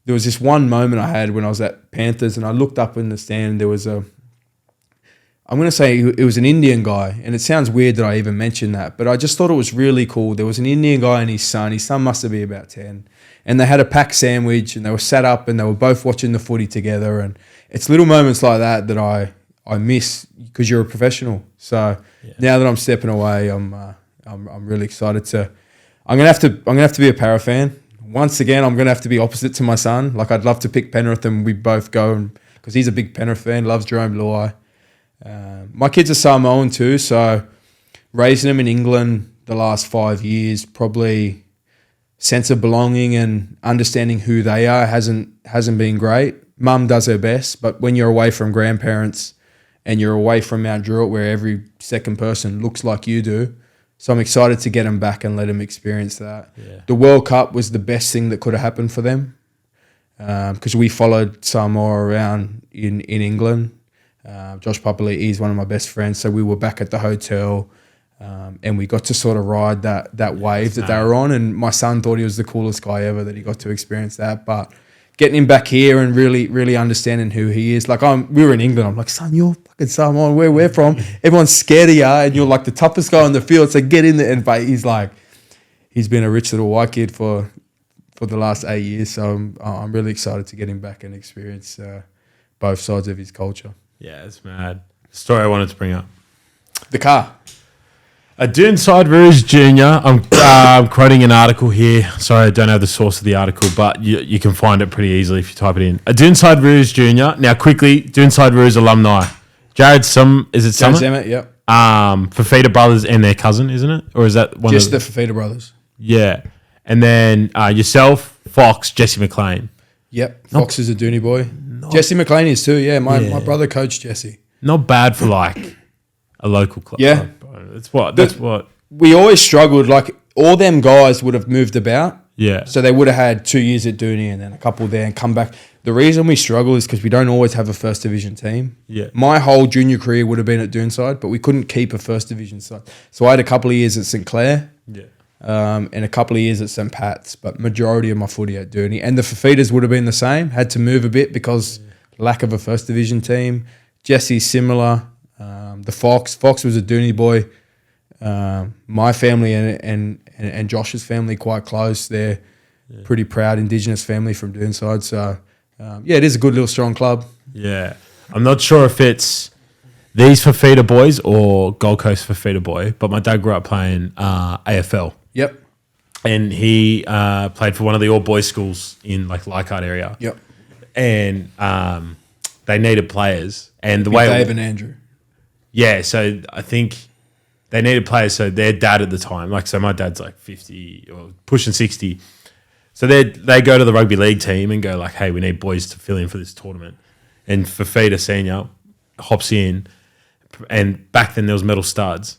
there was this one moment I had when I was at Panthers, and I looked up in the stand, and there was I'm going to say it was an Indian guy, and it sounds weird that I even mentioned that, but I just thought it was really cool. There was an Indian guy and his son. His son must have been about 10, and they had a packed sandwich, and they were sat up, and they were both watching the footy together. And it's little moments like that that I miss because you're a professional. So now that I'm stepping away, I'm really excited to. I'm gonna have to be a para fan once again. I'm gonna have to be opposite to my son. Like I'd love to pick Penrith, and we both go, because he's a big Penrith fan, loves Jerome Luai. My kids are Samoan too, so raising them in England the last 5 years, probably sense of belonging and understanding who they are hasn't been great. Mum does her best, but when you're away from grandparents and you're away from Mount Druitt where every second person looks like you do. So I'm excited to get them back and let them experience that. Yeah. The World Cup was the best thing that could have happened for them because we followed Samoa around in England. Josh Papali, he's one of my best friends. So we were back at the hotel and we got to sort of ride that wave that they were on. And my son thought he was the coolest guy ever that he got to experience that. But getting him back here and really understanding who he is. Like we were in England. I'm like, son, you're fucking Samoan. Where we're from, everyone's scared of you, and you're like the toughest guy on the field. So get in there. And but he's been a rich little white kid for the last 8 years. So I'm really excited to get him back and experience both sides of his culture. Yeah, it's mad. Story I wanted to bring up. The car. A Doonside Rouge Jr. I'm quoting an article here. Sorry, I don't have the source of the article, but you can find it pretty easily if you type it in. A Doonside Rouge Jr. Now, quickly, Doonside Rouge alumni. Jared Summit? Yep. Fafita brothers and their cousin, isn't it? Or is that one Just the Fafita brothers. Yeah. And then yourself, Fox, Jesse McLean. Yep. Fox is a Dooney boy. Jesse McLean is too, yeah. My brother coached Jesse. Not bad for like a local club. Yeah. That's what. We always struggled. Like all them guys would have moved about. Yeah. So they would have had 2 years at Dooney and then a couple there and come back. The reason we struggle is because we don't always have a first division team. Yeah. My whole junior career would have been at Doonside, but we couldn't keep a first division side. So I had a couple of years at St Clair. Yeah. And a couple of years at St Pat's, but majority of my footy at Dooney. And the Fafitas would have been the same. Had to move a bit because lack of a first division team. Jesse's similar. The Fox was a Dooney boy. My family and Josh's family quite close. They're pretty proud Indigenous family from Doonside. So it is a good little strong club. Yeah, I'm not sure if it's these Fafita boys or Gold Coast Fafita boy, but my dad grew up playing AFL. Yep. And he played for one of the all boys schools in like Leichhardt area. Yep. And they needed players, and the With way Dave and Andrew. Yeah, so I think they needed players. So their dad at the time, so my dad's like 50 or pushing 60. So they go to the rugby league team and go like, hey, we need boys to fill in for this tournament. And Fafita Senior hops in, and back then there was metal studs.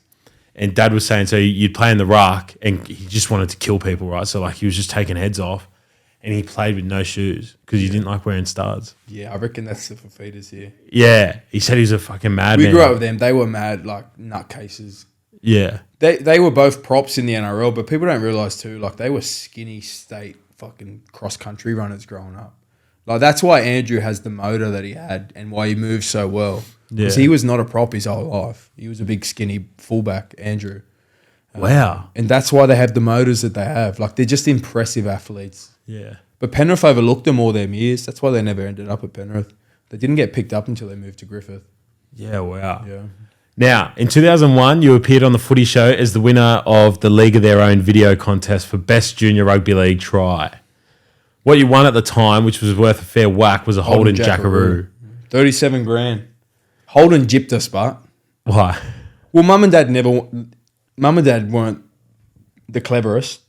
And Dad was saying, so you'd play in the ruck, and he just wanted to kill people, right? So he was just taking heads off, and he played with no shoes because he didn't like wearing studs. Yeah, I reckon that's the Fafitas here. Yeah, he said he was a fucking madman. We grew up with them. They were mad, nutcases. Yeah. They were both props in the NRL, but people don't realise too, they were skinny state fucking cross-country runners growing up. That's why Andrew has the motor that he had and why he moved so well. Because he was not a prop his whole life. He was a big, skinny fullback, Andrew. Wow. And that's why they have the motors that they have. They're just impressive athletes. Yeah. But Penrith overlooked them all them years. That's why they never ended up at Penrith. They didn't get picked up until they moved to Griffith. Yeah, wow. Yeah. Now, in 2001, you appeared on the Footy Show as the winner of the League of Their Own video contest for Best Junior Rugby League Try. What you won at the time, which was worth a fair whack, was a Holden Jackaroo. 37 grand. Holden gypped us, but. Why? Well, Mum and Dad weren't the cleverest,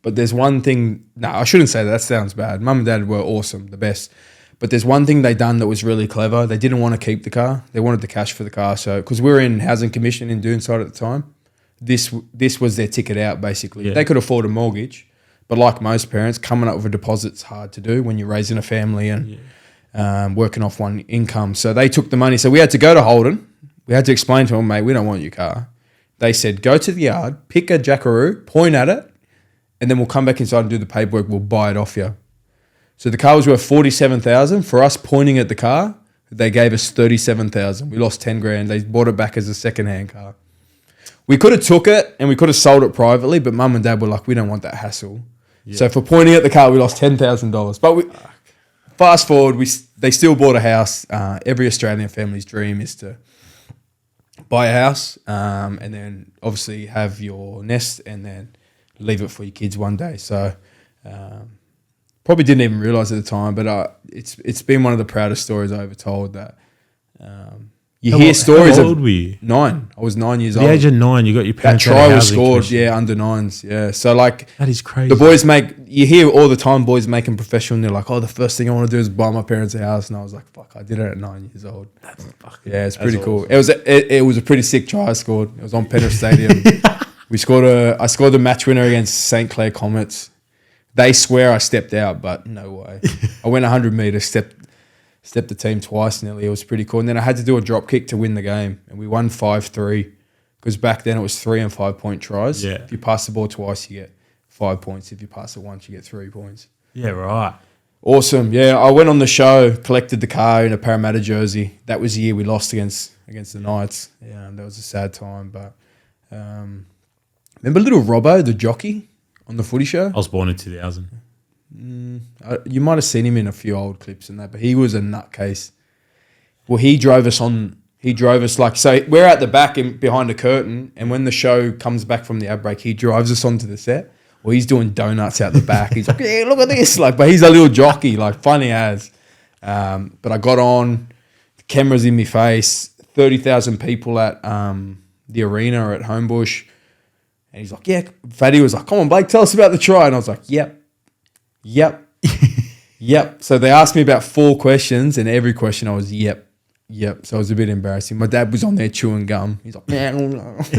but there's one thing. No, I shouldn't say that. That sounds bad. Mum and Dad were awesome, the best. But there's one thing they done that was really clever. They didn't want to keep the car. They wanted the cash for the car. So, because we were in Housing Commission in Doonside at the time, this was their ticket out, basically. Yeah. They could afford a mortgage, but like most parents, coming up with a deposit's hard to do when you're raising a family and working off one income. So they took the money. So we had to go to Holden. We had to explain to them, mate, we don't want your car. They said, go to the yard, pick a Jackaroo, point at it, and then we'll come back inside and do the paperwork. We'll buy it off you. So the car was worth $47,000. For us pointing at the car, they gave us $37,000. We lost 10 grand. They bought it back as a second-hand car. We could have took it and we could have sold it privately, but Mum and Dad were like, we don't want that hassle. Yeah. So for pointing at the car, we lost $10,000. But fast forward, they still bought a house. Every Australian family's dream is to buy a house and then obviously have your nest and then leave it for your kids one day. So probably didn't even realise at the time, but it's been one of the proudest stories I ever told that You hear stories How of old were you? 9. I was 9 years The old. age of 9, you got your That parents. try was scored, under 9s. Yeah. So like That is crazy. the boys you hear all the time boys making professional and they're like, oh, the first thing I want to do is buy my parents a house. And I was like, fuck, I did it at 9 years old. It's pretty cool. Awesome. It was a pretty sick try I scored. It was on Penrith Stadium. I scored the match winner against St. Clair Comets. They swear I stepped out, but no way. I went 100 metres, stepped the team twice nearly. It was pretty cool. And then I had to do a drop kick to win the game. And we won 5-3 because back then it was 3 and 5 point tries. Yeah. If you pass the ball twice, you get 5 points. If you pass it once, you get 3 points. Yeah, right. Awesome. Yeah, I went on the show, collected the car in a Parramatta jersey. That was the year we lost against the Knights. Yeah, that was a sad time. But remember little Robbo, the jockey on the Footy Show? I was born in 2000. You might have seen him in a few old clips and that, but he was a nutcase. Well, he drove us so we're at the back behind the curtain, and when the show comes back from the ad break, he drives us onto the set. Well, he's doing donuts out the back. He's like, yeah, look at this. But he's a little jockey, funny as. But I got on, the camera's in my face, 30,000 people at the arena at Homebush. And he's like, yeah. Fatty was like, come on, Blake, tell us about the try. And I was like, yep. Yep. So they asked me about 4 questions, and every question I was, yep. So it was a bit embarrassing. My dad was on there chewing gum. He's like, man. So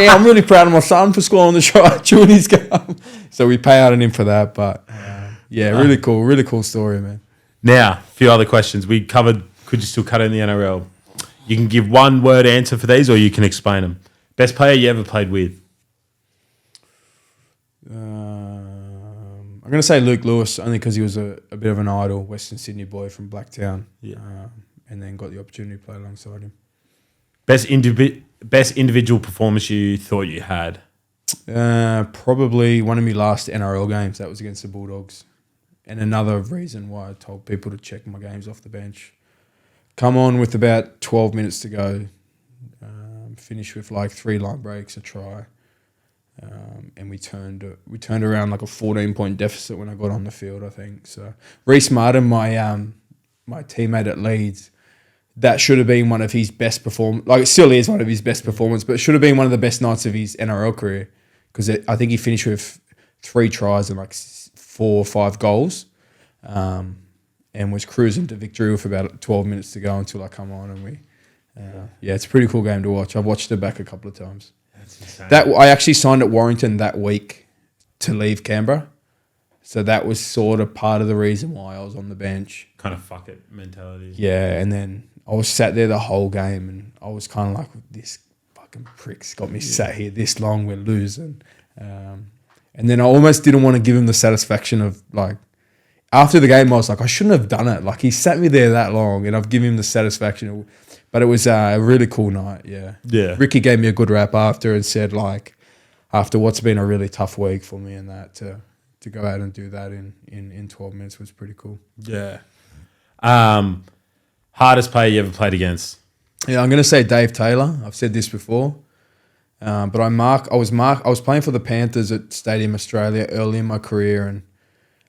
yeah, I'm really proud of my son for scoring the try, chewing his gum. So we pay out on him for that. But really cool story, man. Now, a few other questions. We covered, could you still cut in the NRL? You can give one word answer for these, or you can explain them. Best player you ever played with? I'm going to say Luke Lewis, only because he was a bit of an idol, Western Sydney boy from Blacktown. Yeah. And then got the opportunity to play alongside him. Best individual performance you thought you had? Probably one of my last NRL games. That was against the Bulldogs. And another reason why I told people to check my games off the bench. Come on with about 12 minutes to go. Finish with 3 line breaks, a try. And we turned around a 14-point deficit when I got on the field, I think. So Reece Martin, my teammate at Leeds, that should have been one of his best performances. It still is one of his best performances, but it should have been one of the best nights of his NRL career because I think he finished with 3 tries and 4 or 5 goals, and was cruising to victory with about 12 minutes to go until I come on and we. It's a pretty cool game to watch. I've watched it back a couple of times. That's insane. I actually signed at Warrington that week to leave Canberra. So that was sort of part of the reason why I was on the bench. Kind of fuck it mentality. Yeah, and then I was sat there the whole game and I was kind of this fucking prick's got me sat here this long, we're losing. And then I almost didn't want to give him the satisfaction of after the game I was like, I shouldn't have done it. He sat me there that long and I've given him the satisfaction. But it was a really cool night, yeah. Yeah. Ricky gave me a good rap after and said after what's been a really tough week for me and that to go out and do that in 12 minutes was pretty cool. Yeah. Hardest player you ever played against? Yeah, I'm going to say Dave Taylor. I've said this before. But I was playing for the Panthers at Stadium Australia early in my career and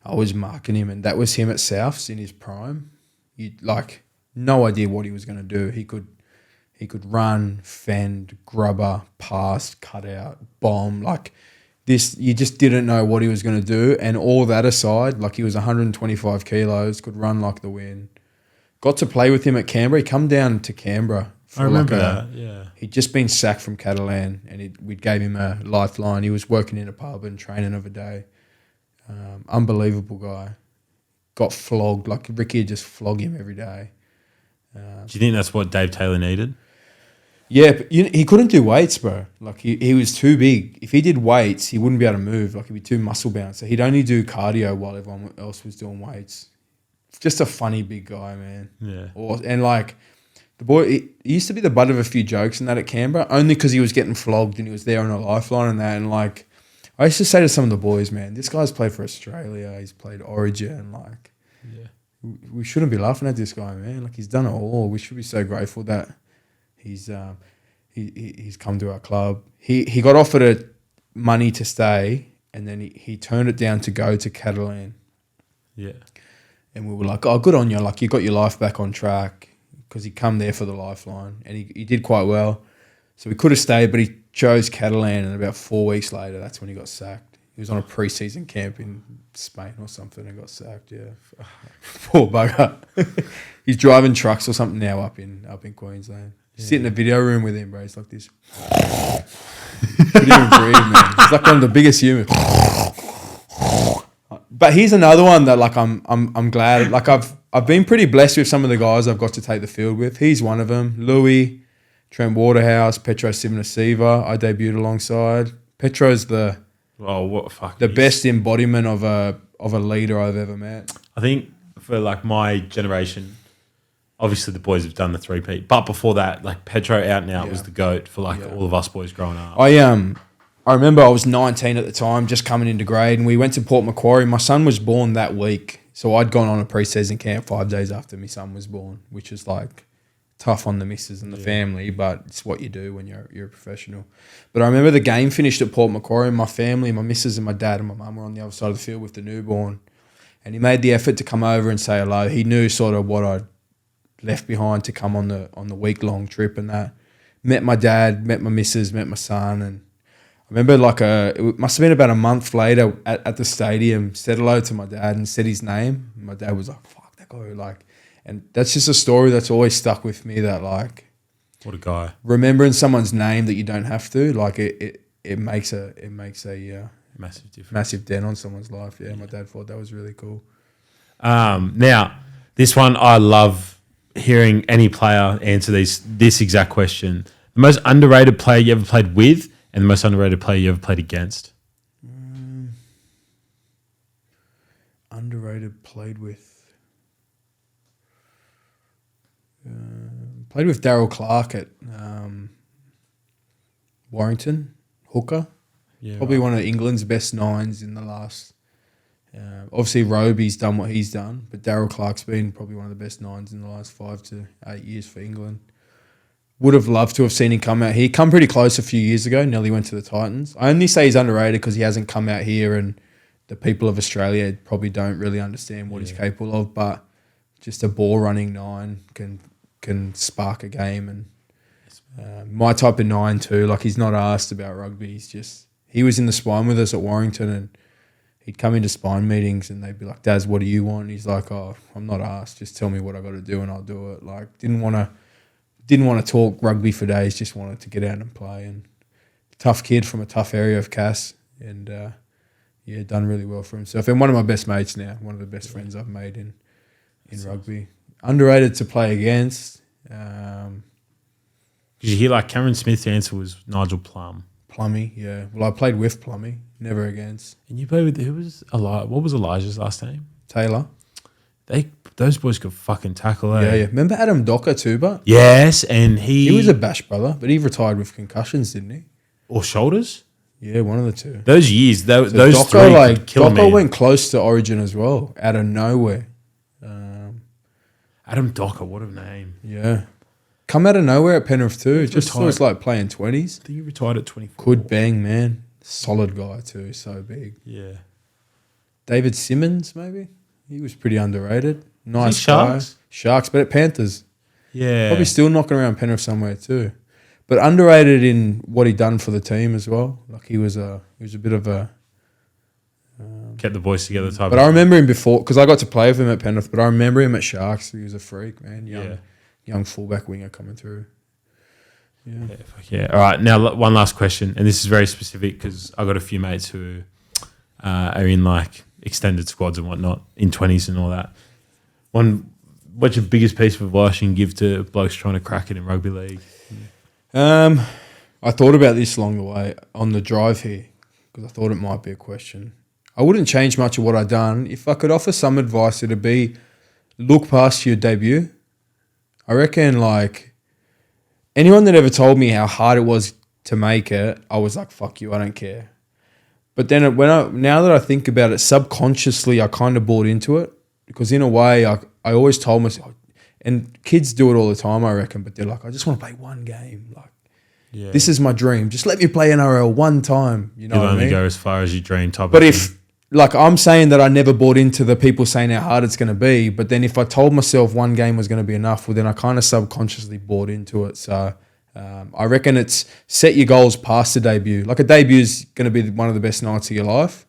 I was marking him and that was him at Souths in his prime. No idea what he was going to do. He could run, fend, grubber, pass, cut out, bomb. This, you just didn't know what he was going to do. And all that aside, he was 125 kilos, could run like the wind. Got to play with him at Canberra. He come down to Canberra. I remember that, yeah. He'd just been sacked from Catalan and we gave him a lifeline. He was working in a pub and training of a day. Unbelievable guy. Got flogged. Ricky would just flog him every day. Do you think that's what Dave Taylor needed? Yeah, but he couldn't do weights, bro. He was too big. If he did weights, he wouldn't be able to move. He'd be too muscle bound. So he'd only do cardio while everyone else was doing weights. Just a funny big guy, man. Yeah. And the boy, he used to be the butt of a few jokes and that at Canberra, only because he was getting flogged and he was there on a lifeline and that. And I used to say to some of the boys, man, this guy's played for Australia. He's played Origin. Yeah. We shouldn't be laughing at this guy, man. He's done it all. We should be so grateful that he's come to our club. He got offered money to stay, and then he turned it down to go to Catalan. Yeah. And we were like, oh, good on you. You got your life back on track. because he come there for the lifeline, and he did quite well. So we could have stayed, but he chose Catalan, and about 4 weeks later, that's when he got sacked. He was on a pre-season camp in Spain or something and got sacked. Yeah, poor bugger. He's driving trucks or something now up in Queensland. Yeah. Sit in a video room with him, bro. He's like this. Couldn't even breathe, man. He's like one of the biggest humans. But here's another one that like I'm glad. Like I've been pretty blessed with some of the guys I've got to take the field with. He's one of them. Louis, Trent Waterhouse, Petro Sivanasiva. I debuted alongside. Petro's the best embodiment of a leader I've ever met. I think for like my generation, obviously the boys have done the three-peat, but before that, like Petro out and out was the GOAT for like all of us boys growing up. I remember I was 19 at the time, just coming into grade, and we went to Port Macquarie. My son was born that week, so I'd gone on a pre-season camp 5 days after my son was born, which is like tough on the missus and the family, but it's what you do when you're a professional. But I remember the game finished at Port Macquarie, and my family, my missus and my dad and my mum were on the other side of the field with the newborn, and he made the effort to come over and say hello. He knew sort of what I'd left behind to come on the week-long trip and that. Met my dad, met my missus, met my son, and I remember it must have been about a month later at the stadium, said hello to my dad and said his name. My dad was like, fuck that guy. Like, and that's just a story that's always stuck with me, that like, what a guy. Remembering someone's name that you don't have to, like it makes a massive difference. Massive dent on someone's life. Yeah, my dad thought that was really cool. Now, this one I love hearing any player answer this exact question. The most underrated player you ever played with and the most underrated player you ever played against? Underrated played with. Played with Daryl Clark at Warrington, hooker. Yeah, probably one of England's best nines in the last. Obviously, Roby's done what he's done, but Daryl Clark's been probably one of the best nines in the last 5 to 8 years for England. Would have loved to have seen him come out here. He come pretty close a few years ago. Nearly went to the Titans. I only say he's underrated because he hasn't come out here, and the people of Australia probably don't really understand what he's capable of. But just a ball running nine can spark a game, and my type of nine too. Like, he's not asked about rugby. He was in the spine with us at Warrington, and he'd come into spine meetings and they'd be like, Daz, what do you want? And he's like, oh, I'm not asked. Just tell me what I got to do and I'll do it. Like, didn't want to talk rugby for days, just wanted to get out and play. And tough kid from a tough area of Cass, and done really well for himself. And one of my best mates now, one of the best friends I've made in rugby. Underrated to play against. Did you hear like Cameron Smith's answer was Nigel Plum? Plummy, yeah. Well, I played with Plummy, never against. And you played with what was Elijah's last name? Taylor. Those boys could fucking tackle. Yeah. Remember Adam Docker too, but yes, and he was a bash brother, but he retired with concussions, didn't he? Or shoulders? Yeah, one of the two. Those years, those Docker, three could kill me. Docker went close to Origin as well, out of nowhere. Adam Docker, what a name! Yeah, come out of nowhere at Penrith too. Just was like playing 20s. I think he retired at 24. Could bang, man. Solid guy too, so big. Yeah. David Simmons, maybe. He was pretty underrated. Nice Sharks? guy. Sharks, but at Panthers. Yeah. Probably still knocking around Penrith somewhere too. But underrated in what he'd done for the team as well. Like, he was a bit of a kept the boys together type. But I remember him before, because I got to play with him at Penrith, but I remember him at Sharks. He was a freak, man. Young fullback winger coming through. Yeah. All right. Now, one last question, and this is very specific because I got a few mates who are in like extended squads and whatnot, in 20s and all that. What's your biggest piece of advice you can give to blokes trying to crack it in rugby league? I thought about this along the way on the drive here, because I thought it might be a question. I wouldn't change much of what I'd done. If I could offer some advice, it'd be look past your debut. I reckon, like, anyone that ever told me how hard it was to make it, I was like, fuck you, I don't care. But then now that I think about it, subconsciously I kind of bought into it, because in a way I always told myself, and kids do it all the time, I reckon, but they're like, I just want to play one game. Like, this is my dream. Just let me play NRL one time. You know what I mean? You'll only go as far as you dream. But if like I'm saying that I never bought into the people saying how hard it's going to be. But then if I told myself one game was going to be enough, well, then I kind of subconsciously bought into it. So I reckon it's set your goals past the debut. Like a debut is going to be one of the best nights of your life,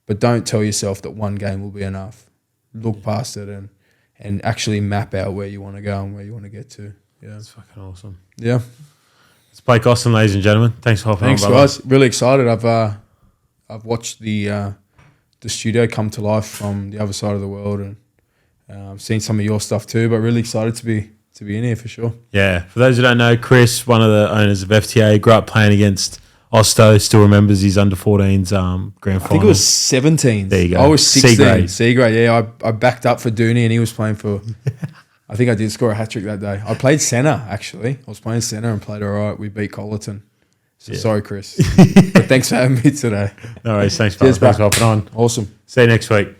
but don't tell yourself that one game will be enough. Look past it and actually map out where you want to go and where you want to get to. Yeah, That's fucking awesome. Yeah. It's Blake Austin, ladies and gentlemen. Thanks for hopping Thanks, on, brother. guys. Really excited. I've watched the studio come to life from the other side of the world, and I've seen some of your stuff too. But really excited to be in here for sure. Yeah. For those who don't know, Chris, one of the owners of FTA, grew up playing against Osto, still remembers his under-14s grand final. I think it was 17. There you go. I was 16. C-grade. C-grade, yeah. I backed up for Dooney and he was playing for... I think I did score a hat-trick that day. I played centre, actually. I was playing centre and played all right. We beat Collerton. So sorry, Chris. But thanks for having me today. No worries. Thanks, brother. Cheers, Thanks for hopping on. Awesome. See you next week.